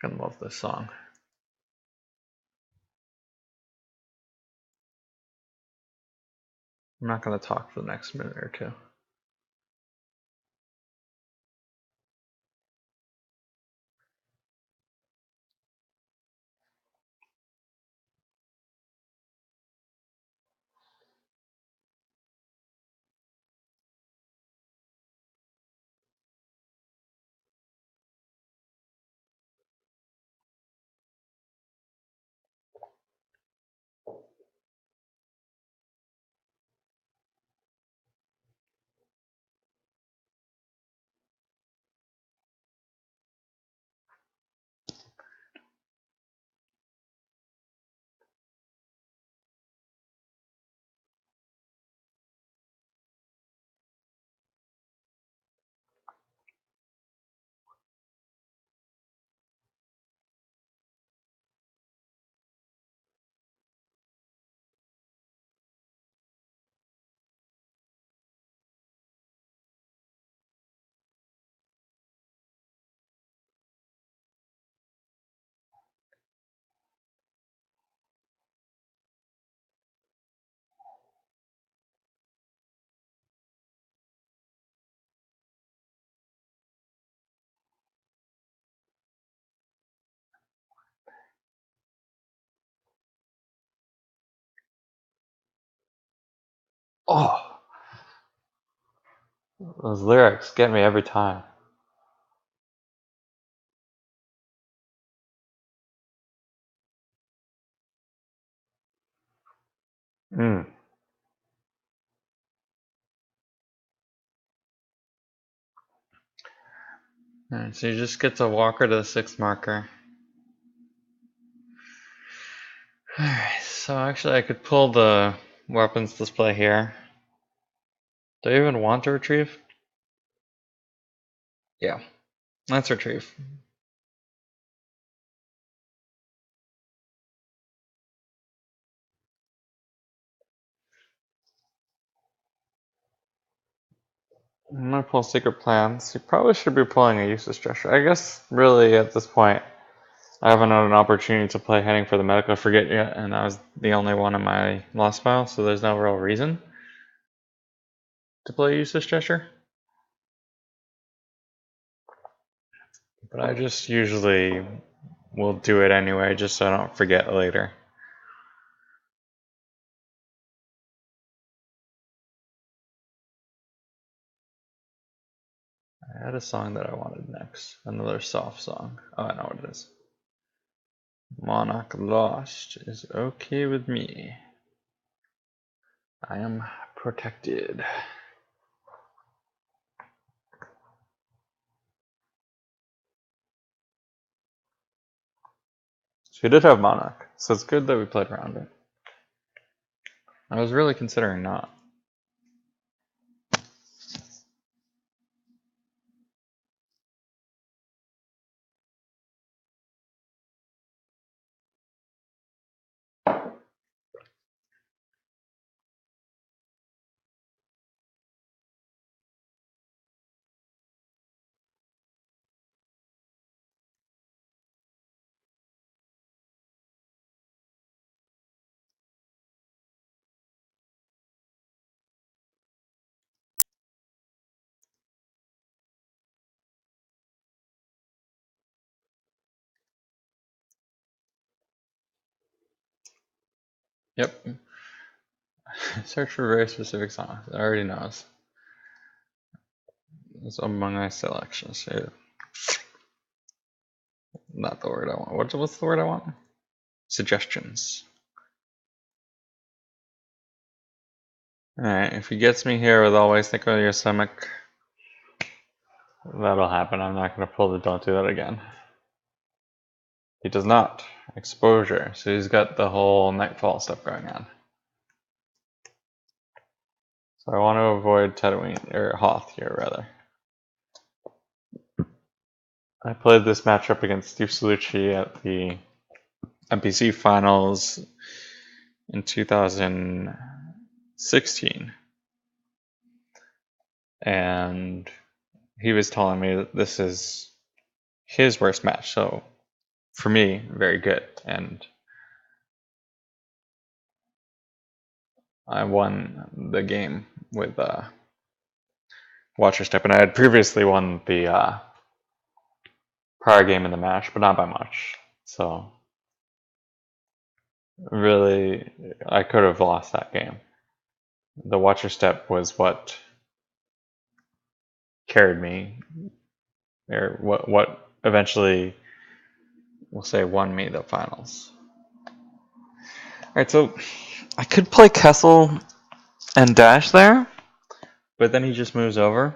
I fucking love this song. I'm not gonna talk for the next minute or two. Oh, those lyrics get me every time. Mm. Alright, so you just get to walk her to the 6th marker. Alright, so actually I could pull the weapons display here. Do I even want to retrieve? Yeah, let's retrieve. I'm gonna pull Secret Plans. You probably should be pulling a useless gesture. I guess really at this point I haven't had an opportunity to play Heading for the Medical Frigate yet, and I was the only one in my lost file, so there's no real reason to play a useless gesture. But I just usually will do it anyway, just so I don't forget later. I had a song that I wanted next. Another soft song. Oh, I know what it is. Monarch Lost is okay with me. I am protected. So we did have Monarch, so it's good that we played around it. I was really considering not. Yep. Search for very specific songs. It already knows. It's among my selections here. Not the word I want. What's the word I want? Suggestions. Alright, if he gets me here with always think of your stomach, that'll happen. I'm not going to pull the don't do that again. He does not. Exposure. So he's got the whole nightfall stuff going on. So I want to avoid Tatooine, or Hoth here, rather. I played this matchup against Steve Salucci at the NPC finals in 2016. And he was telling me that this is his worst match. So for me, very good. And I won the game with Watcher Step. And I had previously won the prior game in the match, but not by much. So really, I could have lost that game. The Watcher Step was what carried me, or what eventually, we'll say, won me the finals. Alright, so I could play Kessel and dash there, but then he just moves over.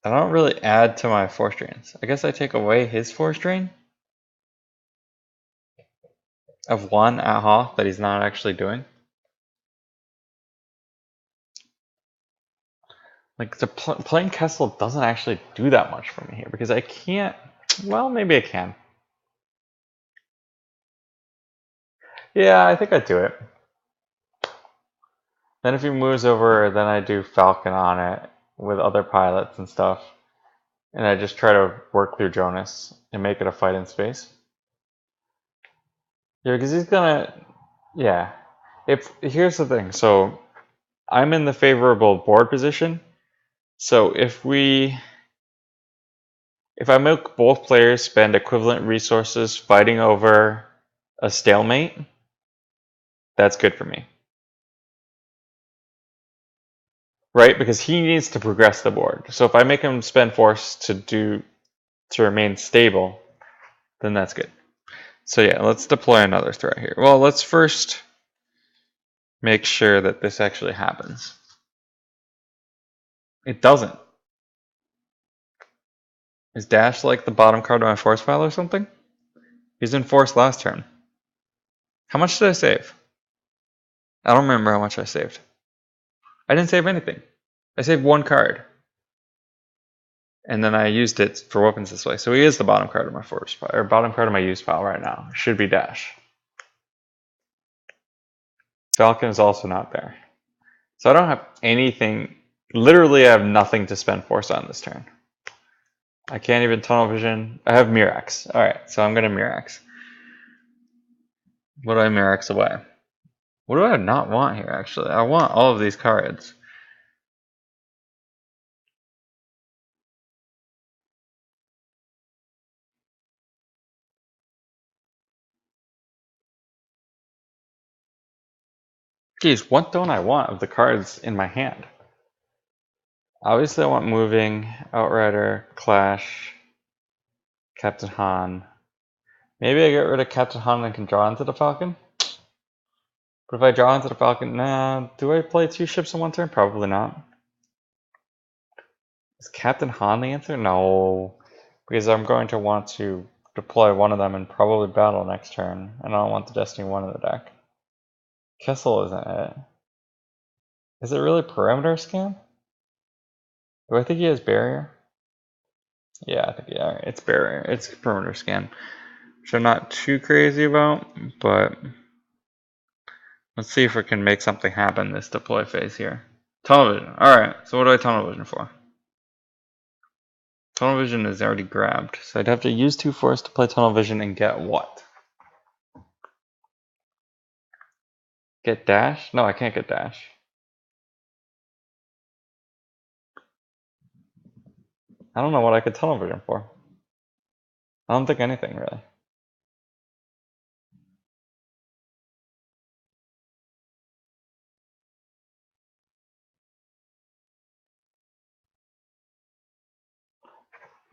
I don't really add to my 4-strains. I guess I take away his 4-strain of 1 at Hoth that he's not actually doing. Like, playing Kessel doesn't actually do that much for me here, because I can't... Well, maybe I can. Yeah, I think I'd do it. Then if he moves over, then I do Falcon on it with other pilots and stuff. And I just try to work through Jonas and make it a fight in space. Yeah, because he's gonna... Yeah. Here's the thing. So, I'm in the favorable board position. So if I make both players spend equivalent resources fighting over a stalemate, that's good for me. right? Because he needs to progress the board. So if I make him spend force to remain stable, then that's good. So yeah, let's deploy another threat here. Well, let's first make sure that this actually happens. It doesn't. Is Dash like the bottom card of my force pile or something? He's in force last turn. How much did I save? I don't remember how much I saved. I didn't save anything. I saved one card. And then I used it for weapons this way. So he is the bottom card of my force pile, or bottom card of my use pile right now. It should be Dash. Falcon is also not there. So I don't have anything. Literally, I have nothing to spend force on this turn. I can't even tunnel vision. I have Mirax. Alright, so I'm going to Mirax. What do I Mirax away? What do I not want here, actually? I want all of these cards. Geez, what don't I want of the cards in my hand? Obviously, I want Moving, Outrider, Clash, Captain Han. Maybe I get rid of Captain Han and can draw into the Falcon? But if I draw into the Falcon, nah, do I play two ships in one turn? Probably not. Is Captain Han the answer? No. Because I'm going to want to deploy one of them and probably battle next turn. And I don't want the Destiny 1 in the deck. Kessel isn't it. Is it really Perimeter Scan? Do I think he has Barrier? Yeah, I think yeah, it's Barrier. It's Perimeter Scan. Which I'm not too crazy about, but let's see if we can make something happen this deploy phase here. Tunnel Vision. Alright, so what do I Tunnel Vision for? Tunnel Vision is already grabbed, so I'd have to use 2 force to play Tunnel Vision and get what? Get Dash? No, I can't get Dash. I don't know what I could Tunnel Vision for. I don't think anything, really.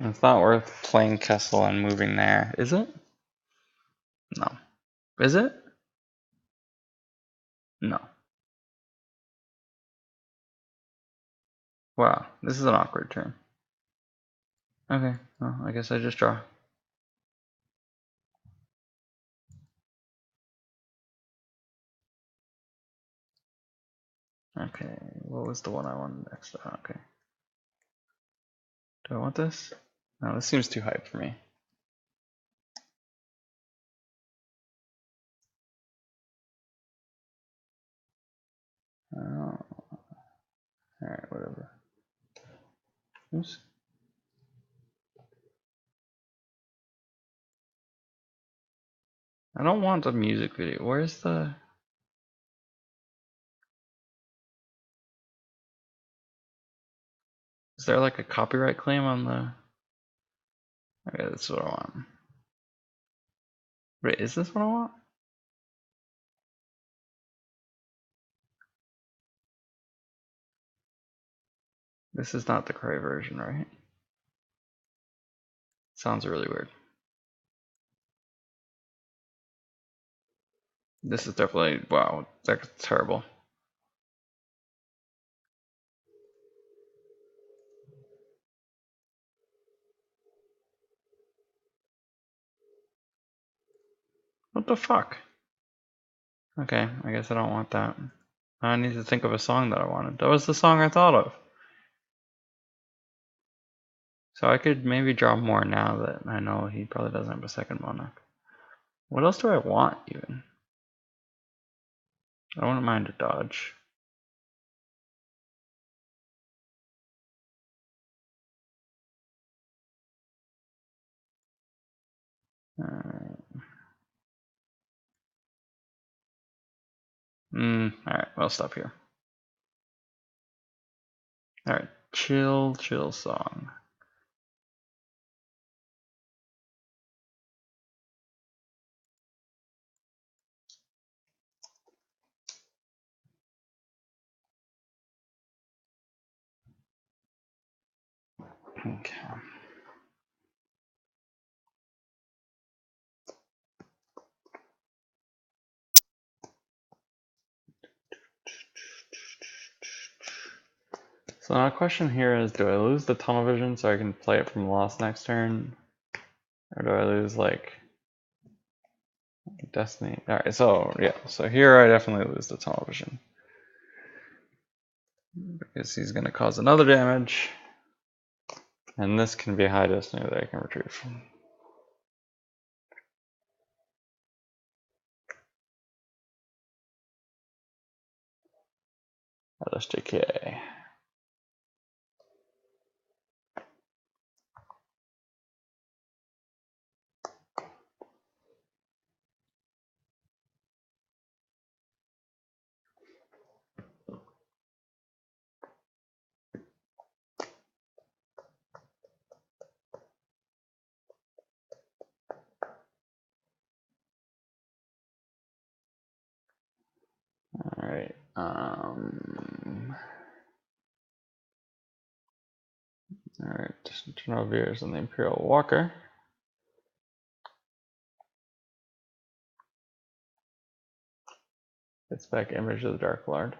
It's not worth playing Kessel and moving there, is it? No. Is it? No. Wow, this is an awkward turn. Okay, well, I guess I just draw. Okay, what was the one I wanted next? Okay. Do I want this? No, this seems too hype for me. Alright, whatever. Oops. I don't want the music video. Where's the... Is there like a copyright claim on the... Okay, that's what I want. Wait, is this what I want? This is not the correct version, right? Sounds really weird. This is definitely... Wow, that's terrible. What the fuck? Okay, I guess I don't want that. I need to think of a song that I wanted. That was the song I thought of. So I could maybe draw more now that I know he probably doesn't have a second monarch. What else do I want, even? I wouldn't mind a dodge. Alright, we'll stop here. Alright, chill song. Okay. So now the question here is, do I lose the tunnel vision so I can play it from lost next turn? Or do I lose like Destiny? Alright, so yeah, so here I definitely lose the tunnel vision. Because he's gonna cause another damage. And this can be a high Destiny that I can retrieve. LSJK. Alright. Alright, General Veers and the Imperial Walker. Gets back Image of the Dark Lord.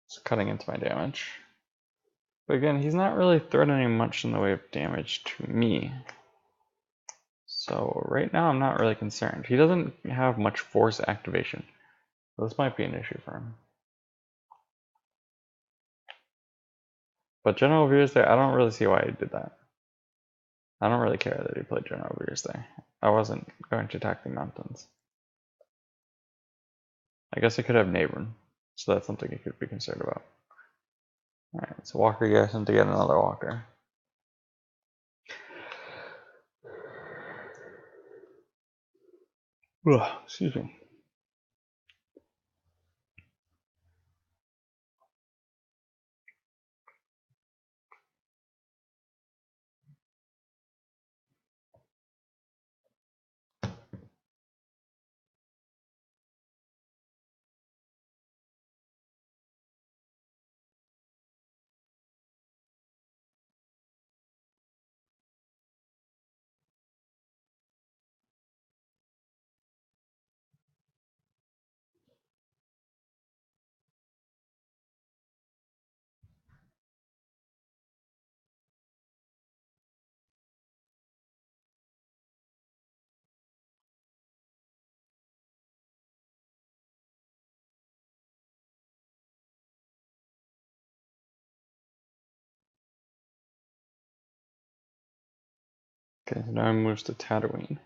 It's cutting into my damage. But again, he's not really threatening much in the way of damage to me. So right now I'm not really concerned. He doesn't have much force activation. So this might be an issue for him. But General Veers there, I don't really see why he did that. I don't really care that he played General Veers there. I wasn't going to attack the mountains. I guess I could have Neighborn, so that's something he could be concerned about. Alright, so Walker gets him to get another Walker. Ugh, excuse me. Okay, so now he moves to Tatooine.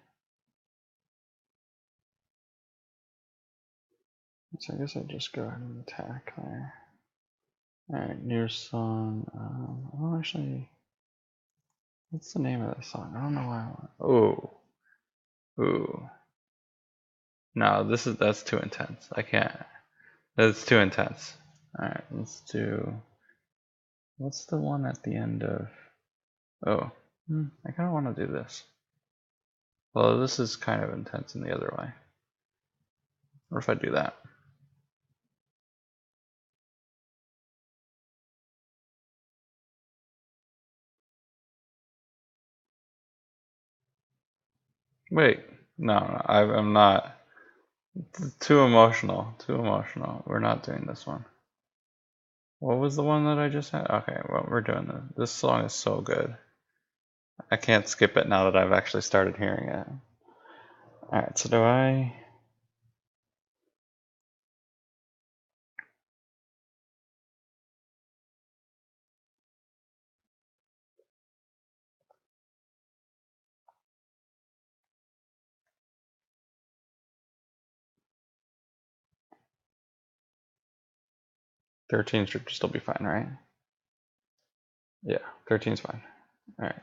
So I guess I'll just go ahead and attack there. Alright, new song. Oh, actually, what's the name of this song? I don't know why I want. Oh, ooh. No, that's too intense. I can't. That's too intense. Alright, let's do. What's the one at the end of? Oh, I kind of want to do this. Well, this is kind of intense in the other way. What if I do that? Wait, no, I'm not. Too emotional. Too emotional. We're not doing this one. What was the one that I just had? Okay, well, we're doing this. This song is so good. I can't skip it now that I've actually started hearing it. Alright, so do I... $13 should still be fine, right? Yeah, 13's fine. Alright.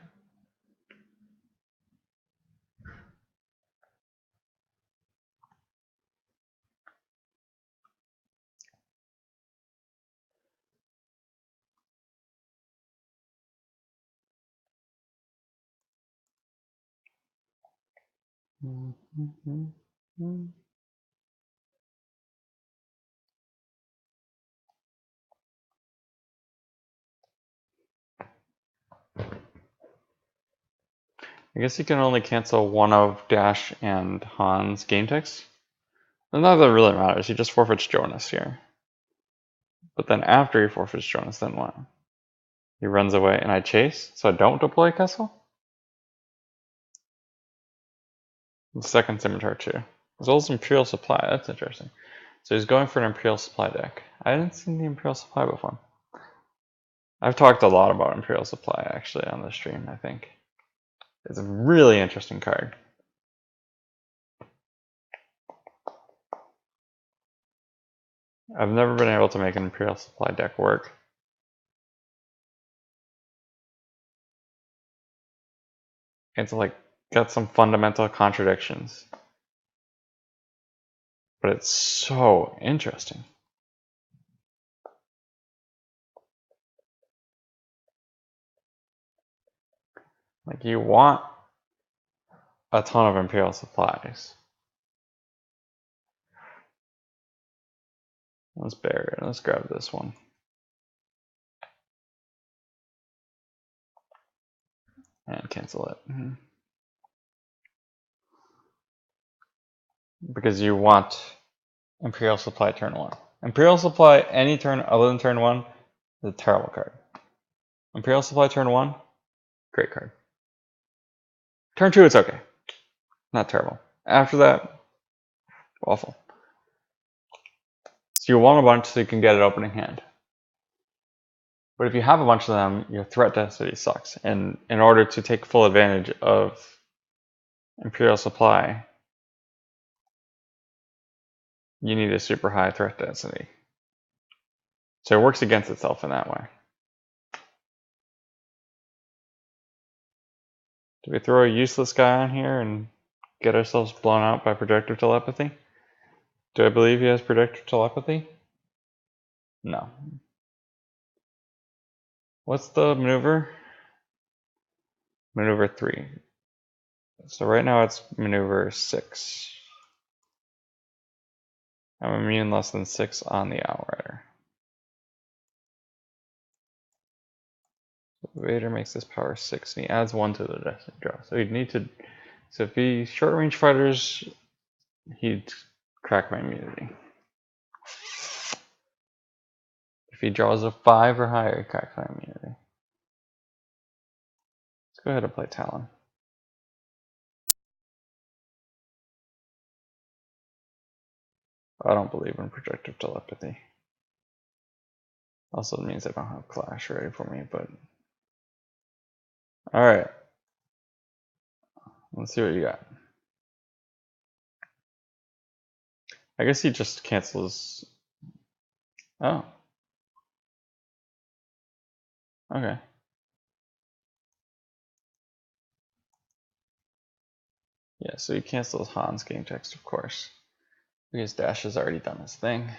I guess you can only cancel one of Dash and Han's game text. And not that it really matters, he just forfeits Jonas here. But then after he forfeits Jonas, then what? He runs away and I chase, so I don't deploy Kessel? The second scimitar too. As well as Imperial Supply, that's interesting. So he's going for an Imperial Supply deck. I hadn't seen the Imperial Supply before. I've talked a lot about Imperial Supply actually on this stream, I think. It's a really interesting card. I've never been able to make an Imperial Supply deck work. It's like got some fundamental contradictions. But it's so interesting. Like you want a ton of Imperial Supplies. Let's bury it. Let's grab this one. And cancel it. Because you want Imperial Supply turn 1. Imperial Supply any turn other than turn 1 is a terrible card. Imperial Supply turn 1, great card. Turn 2, it's okay. Not terrible. After that, awful. So you want a bunch so you can get it opening hand. But if you have a bunch of them, your threat density sucks. And in order to take full advantage of Imperial Supply, you need a super high threat density. So it works against itself in that way. Do we throw a useless guy on here and get ourselves blown out by projector telepathy? Do I believe he has projector telepathy? No. What's the maneuver? Maneuver 3. So right now it's maneuver 6. I'm immune less than 6 on the Outrider. Vader makes this power 6 and he adds 1 to the destiny draw. So he'd need to. So if he short range fighters, he'd crack my immunity. If he draws a 5 or higher, he cracks my immunity. Let's go ahead and play Talon. I don't believe in projective telepathy. Also, it means I don't have Clash ready for me, but. Alright. Let's see what you got. I guess he just cancels. Oh. Okay. Yeah, so he cancels Han's game text, of course. Because Dash has already done his thing.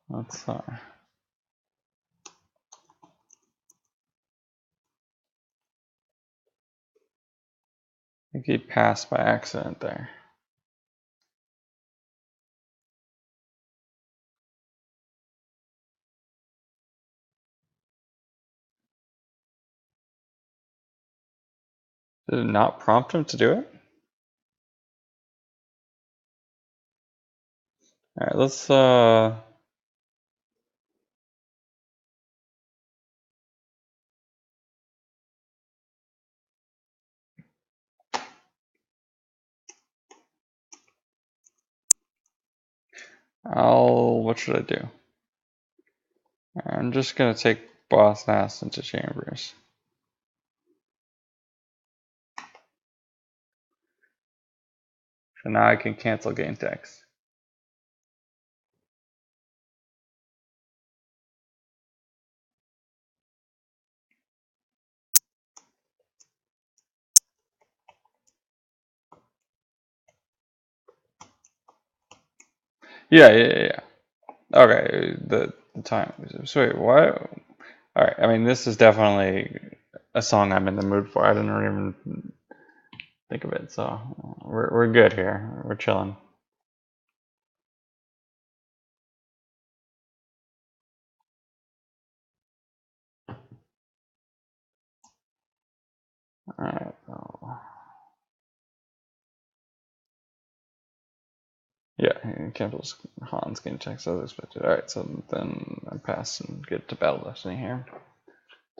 Let's I think he passed by accident there. Did it not prompt him to do it? Alright, let's what should I do? I'm just gonna take Boss Nass into Chambers. So now I can cancel game text. Yeah. Okay, the time. So wait, what? Alright, I mean, this is definitely a song I'm in the mood for. I didn't even think of it, so we're good here. We're chilling. Alright, yeah, cancels Hans game checks as expected. Alright, so then I pass and get to Battle Destiny here.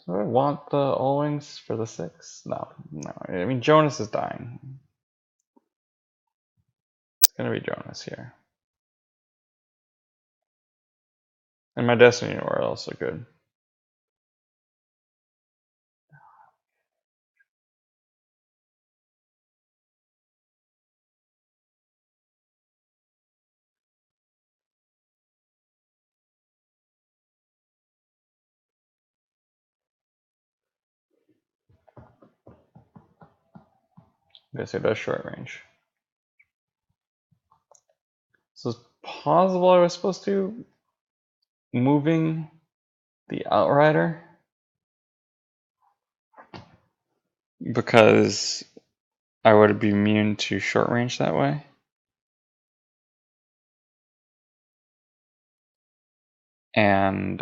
Do I want the all wings for the 6? No. I mean, Jonas is dying. It's gonna be Jonas here. And my Destiny were also good. I guess it does short range. So it's possible I was supposed to moving the Outrider because I would be immune to short range that way. And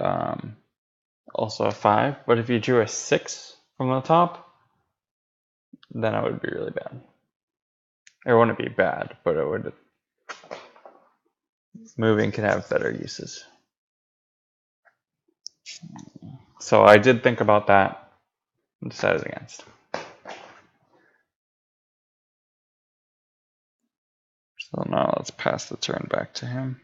also a 5. But if you drew a 6 from the top, then it would be really bad. It wouldn't be bad, but it would. Moving can have better uses. So I did think about that and decided against. So now let's pass the turn back to him.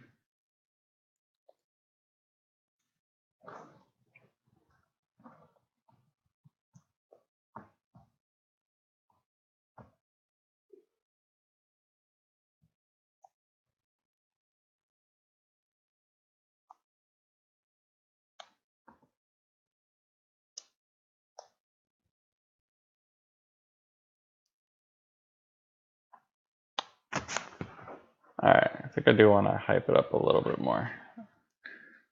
Alright, I think I do want to hype it up a little bit more.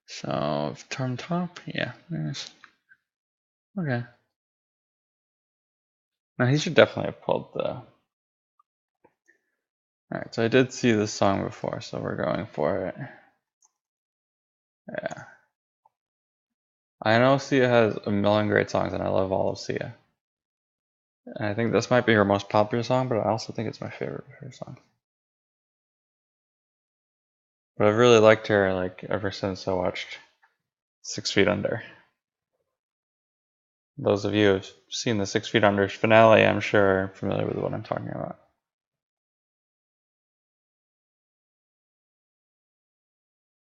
So, turn top? Yeah. Yes. Okay. Now he should definitely have pulled the... Alright, so I did see this song before, so we're going for it. Yeah. I know Sia has a million great songs, and I love all of Sia. And I think this might be her most popular song, but I also think it's my favorite of her songs. But I've really liked her like ever since I watched 6 Feet Under. Those of you who've seen the 6 Feet Under finale, I'm sure are familiar with what I'm talking about.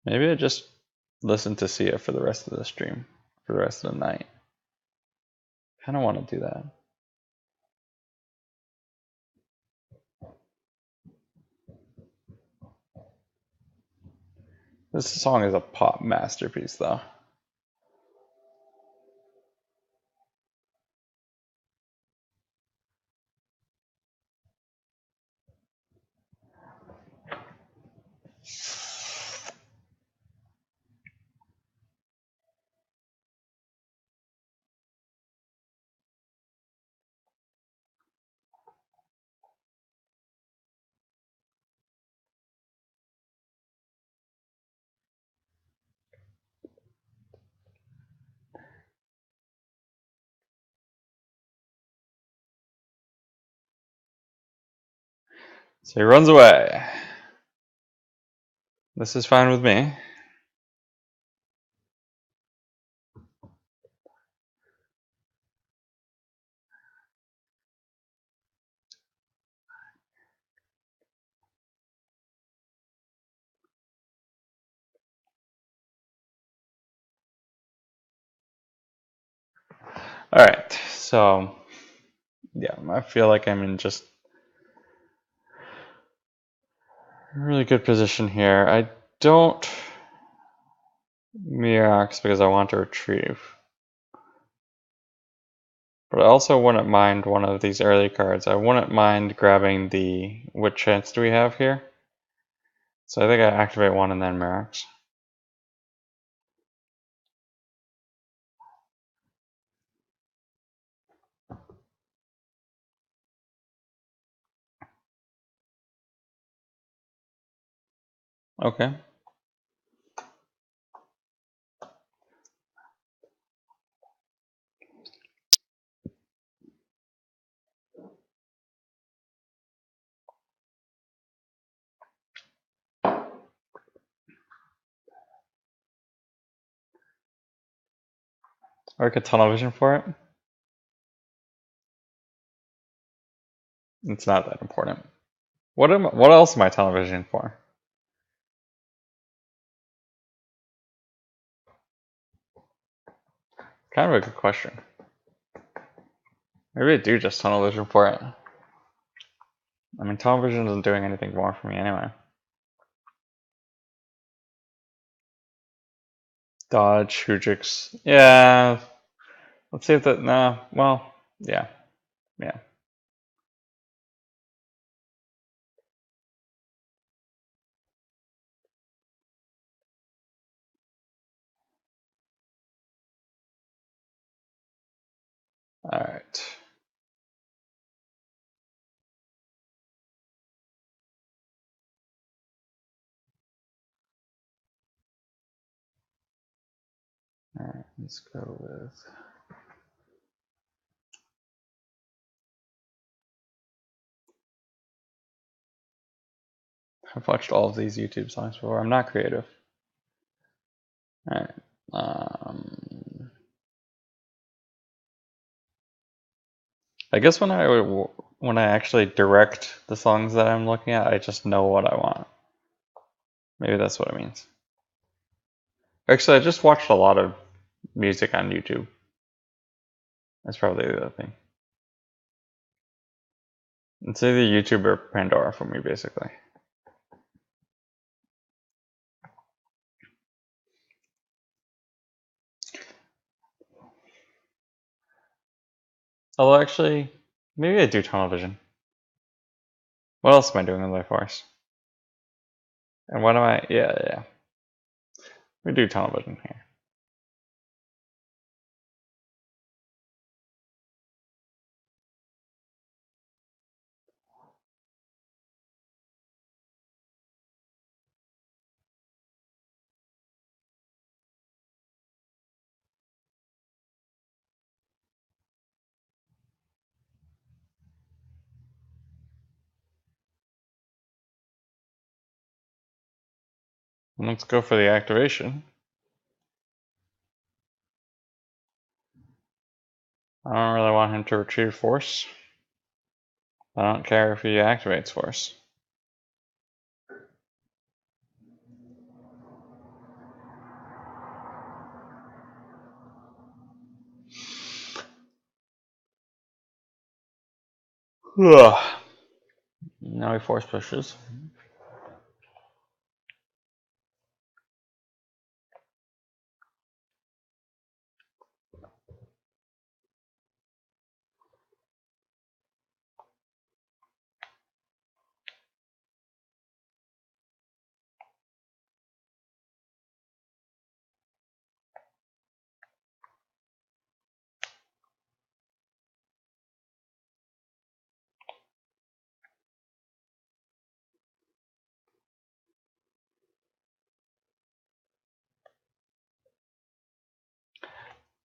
Maybe I just listen to Sia for the rest of the stream, for the rest of the night. I kind of want to do that. This song is a pop masterpiece, though. So he runs away. This is fine with me. Alright, so yeah, I feel like I'm in just a really good position here. I don't Mirax because I want to retrieve. But I also wouldn't mind one of these early cards. I wouldn't mind grabbing the... What chance do we have here? So I think I activate one and then Mirax. Okay. Or get tunnel vision for it. It's not that important. What else am I tunnel vision for? Kind of a good question. Maybe I do just tunnel vision for it. I mean, tunnel vision isn't doing anything more for me anyway. Dodge, Hujix. Yeah. Let's see if that. Nah. Well, yeah. Yeah. Alright. Alright, let's go with. I've watched all of these YouTube songs before. I'm not creative. Alright. I guess when I actually direct the songs that I'm looking at, I just know what I want. Maybe that's what it means. Actually, I just watched a lot of music on YouTube. That's probably the other thing. It's either YouTube or Pandora for me, basically. Although, actually, maybe I do tunnel vision. What else am I doing in Life Force? And what am I? Yeah. We do tunnel vision here. Let's go for the activation. I don't really want him to retrieve force. I don't care if he activates force. Ugh. Now he force pushes.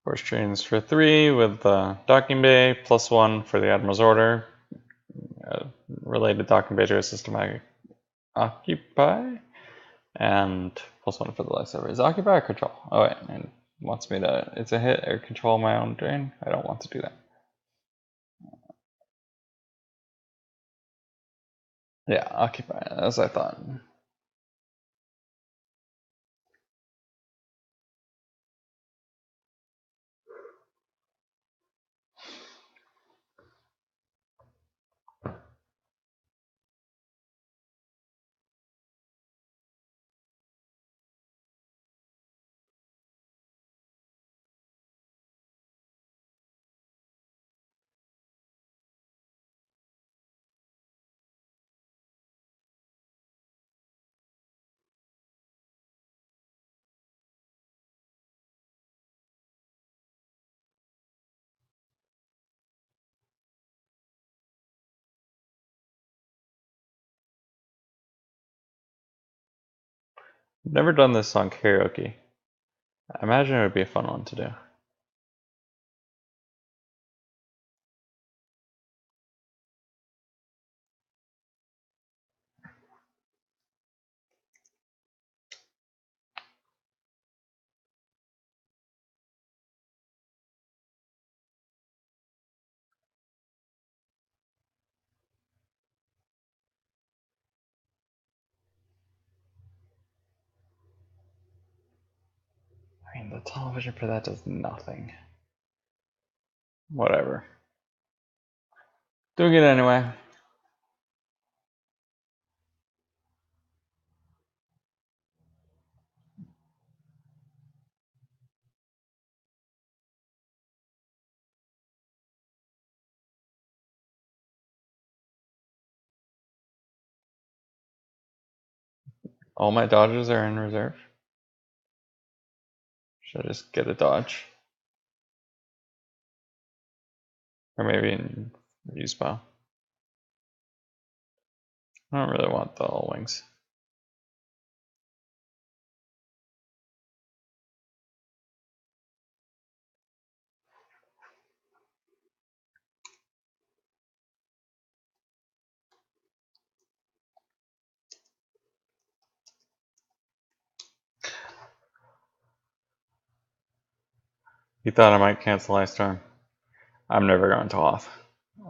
Force chains for 3 with the docking bay, +1 for the Admiral's Order. Related docking bay to a system I occupy. And +1 for the lifesaver. Is occupy or control? Oh wait, it wants me to. It's a hit or control my own drain. I don't want to do that. Yeah, occupy, as I thought. Never done this song karaoke. I imagine it would be a fun one to do. I mean, the television for that does nothing. Whatever. Doing it anyway. All my dodges are in reserve. Should I just get a dodge? Or maybe in use bow. I don't really want the all wings. You thought I might cancel Ice Storm. I'm never going to off.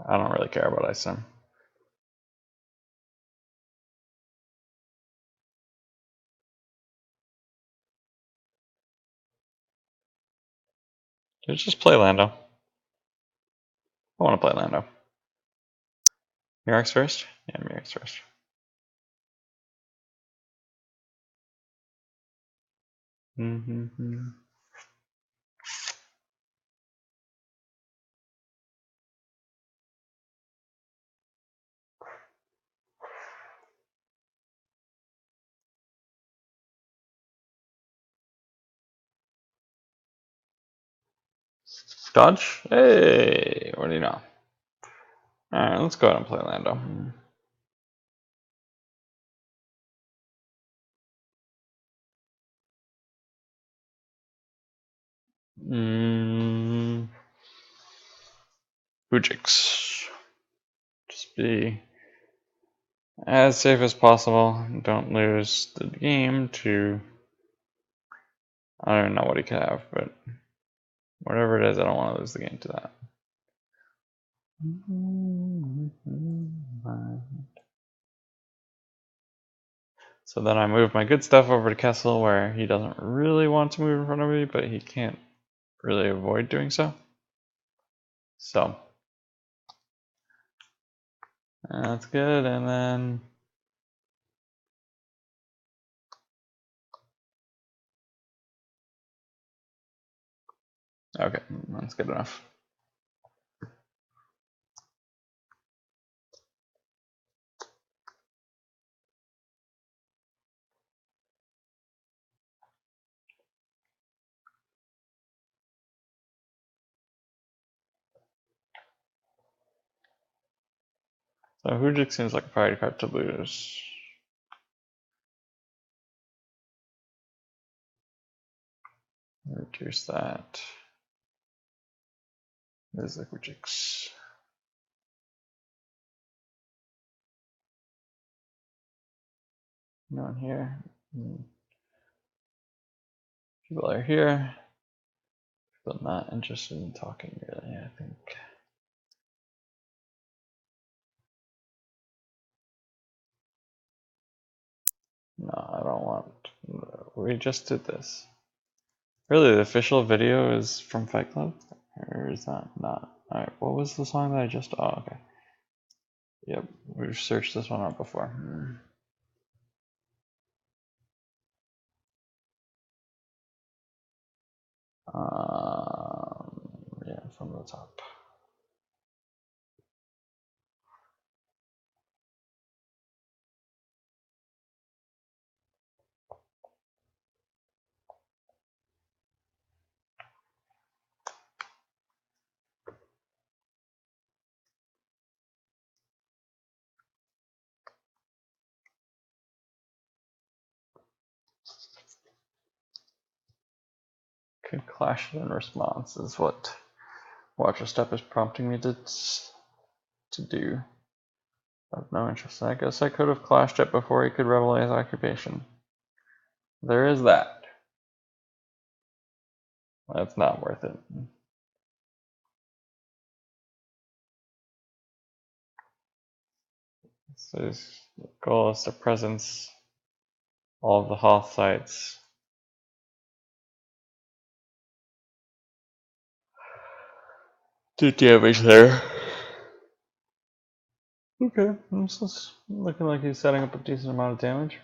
I don't really care about Ice Storm. Just play Lando. I want to play Lando. Mirrex first? Yeah, Mirrex first. Dodge? Hey, what do you know? Alright, let's go ahead and play Lando. Fujix. Just be as safe as possible. Don't lose the game to... I don't even know what he could have, but whatever it is, I don't want to lose the game to that. So then I move my good stuff over to Kessel, where he doesn't really want to move in front of me, but he can't really avoid doing so. So that's good, and then okay, that's good enough. So Hujik seems like a priority card to lose. Reduce that. There's the Hujiks. No one here. People are here. People not interested in talking really, I think. No, I don't want. We just did this. Really, the official video is from Fight Club? Or is that not? Alright, what was the song that I just. Oh, okay. Yep, we've searched this one up before. Yeah, from the top. could clash it in response is what Watcher Step is prompting me to do. I have no interest. I guess I could have clashed it before he could revel his occupation. There is that. That's not worth it. So his goal is to presence all of the Hoth sites. Do damage there. Okay, this is looking like he's setting up a decent amount of damage.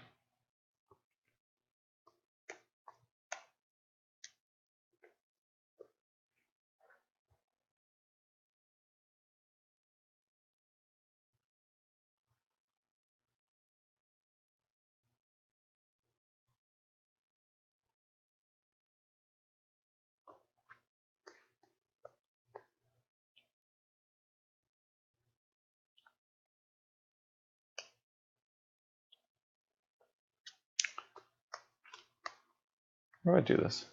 How do I do this?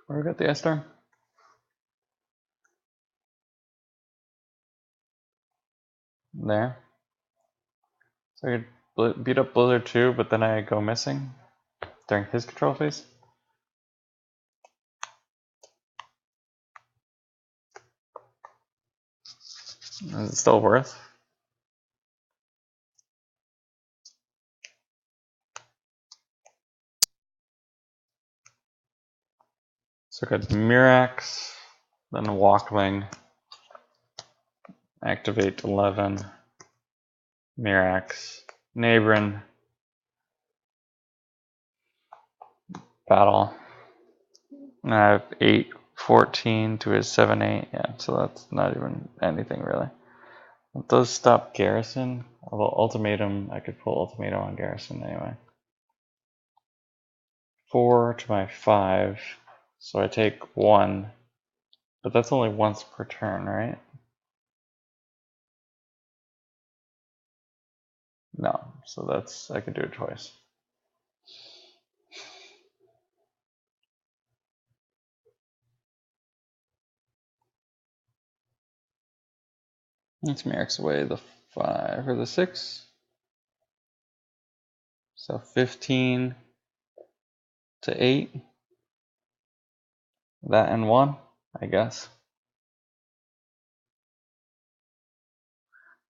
Where we got the S-Star? There. So I could beat up Blizzard too, but then I go missing during his control phase. Is it still worth? So I got Mirax, then Walkwing, activate 11, Mirax, Nabrin, battle. And I have 8, 14 to his 7, 8. Yeah, so that's not even anything really. It does stop Garrison, although Ultimatum, I could pull Ultimatum on Garrison anyway. 4 to my 5, so I take 1, but that's only once per turn, right? No, so that's, I could do it twice. Let's Merrick's away the 5 or the 6. So 15 to 8. That and 1, I guess.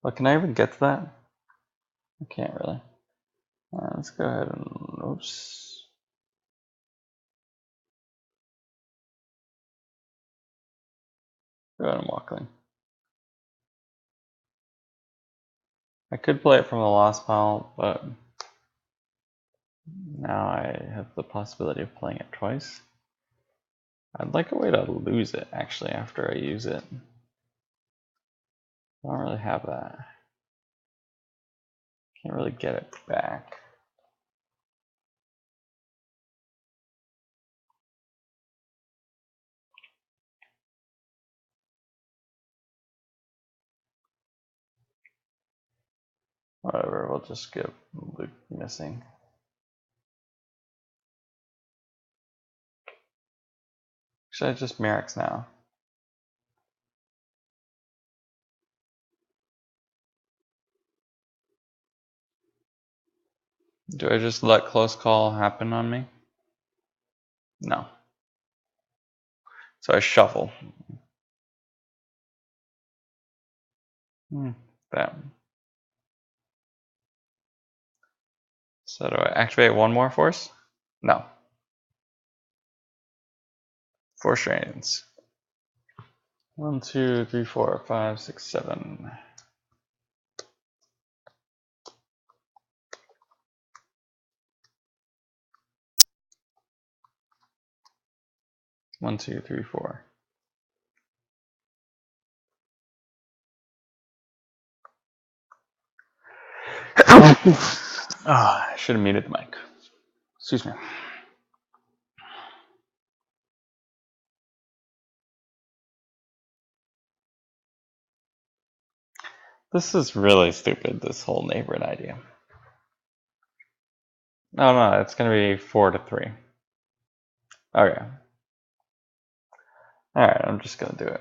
But can I even get to that? I can't really. Let's go ahead and, oops. Go ahead and Walkling. I could play it from the lost pile, but now I have the possibility of playing it twice. I'd like a way to lose it, actually, after I use it. I don't really have that. Can't really get it back. Whatever, we'll just get Luke missing. Should I just Merrick's now? Do I just let close call happen on me? No. So I shuffle. That. So do I activate one more force? No. 4 strains. 1, 2, 3, 4, 5, 6, 7. 1, 2, 3, 4. I should have muted the mic. Excuse me. This is really stupid, this whole neighborhood idea. No, no, it's gonna be 4-3. Okay. Alright, I'm just gonna do it.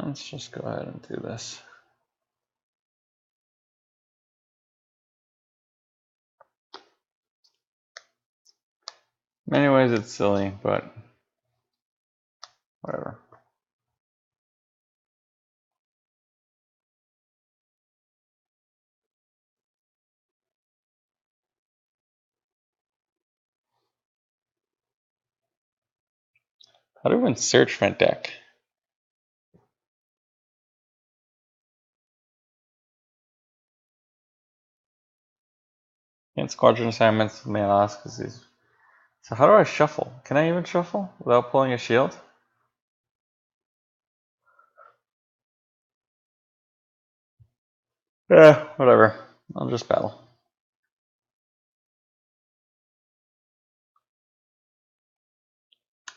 Let's just go ahead and do this. In many ways it's silly, but whatever. How do I even search my deck? Against squadron assignments, man asks because he's. So how do I shuffle? Can I even shuffle without pulling a shield? Yeah, whatever. I'll just battle.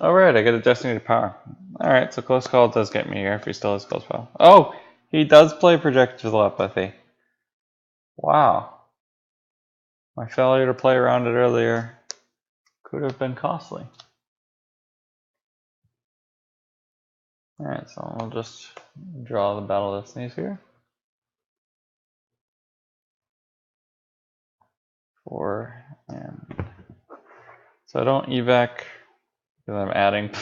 Alright, I get a Destiny to power. Alright, so close call does get me here if he still has close call. Oh! He does play projected telepathy. Wow. My failure to play around it earlier could have been costly. Alright, so we'll just draw the Battle of Destinies here. 4 and so I don't evac because I'm adding.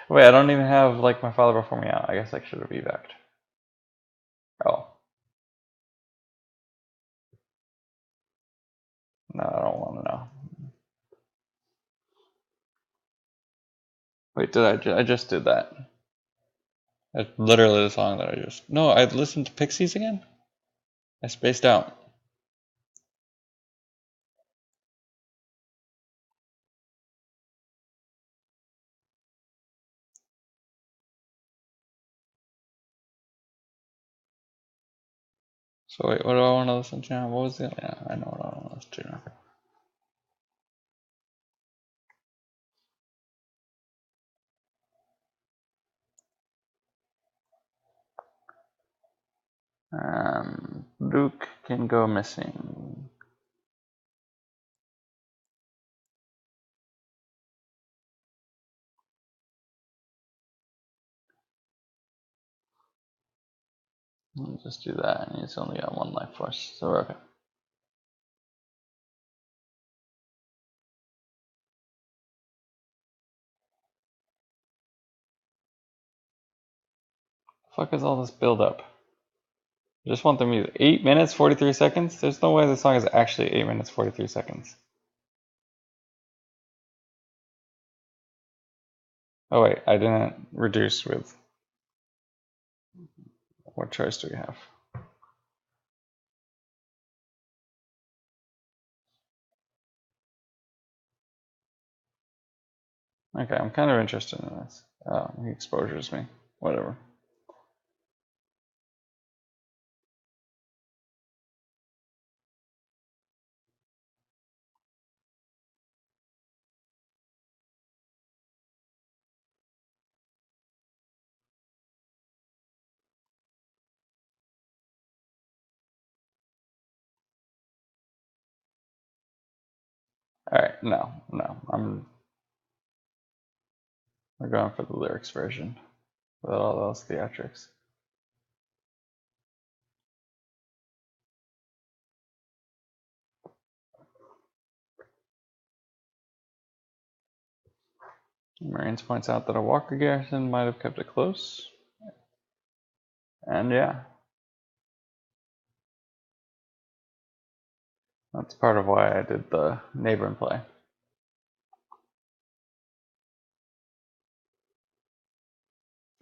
Wait, I don't even have like my father before me out. I guess I should have evac'd. Oh. No, I don't want to know. Wait, did I just did that? That's literally the song that I just. No, I listened to Pixies again? I spaced out. So wait, what do I want to listen to now? What was it? Yeah, I know what I want to listen to now. Luke can go missing. I'll just do that, and he's only got 1 life force, so we're okay. The fuck is all this build up? I just want the music. 8 minutes, 43 seconds? There's no way this song is actually 8 minutes, 43 seconds. Oh wait, I didn't reduce with. What choice do we have? Okay, I'm kind of interested in this. Oh, he exposures me. Whatever. Alright, no. We're going for the lyrics version without all those theatrics. Marines points out that a Walker garrison might have kept it close. And yeah. That's part of why I did the neighboring play.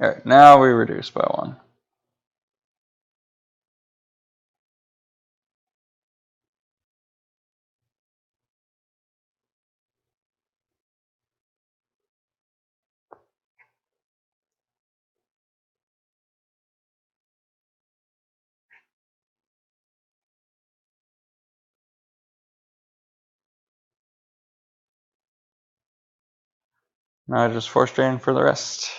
Alright, now we reduce by 1. Now I just force drain for the rest.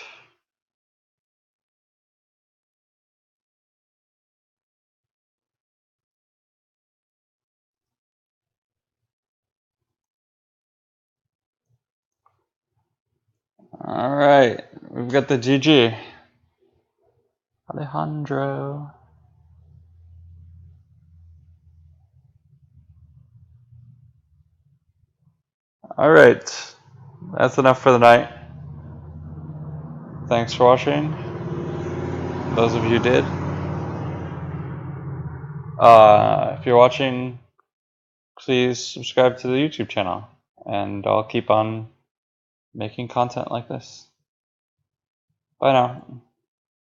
Alright, we've got the GG. Alejandro. Alright, that's enough for the night. Thanks for watching. Those of you who did. If you're watching, please subscribe to the YouTube channel, and I'll keep on making content like this. Bye now.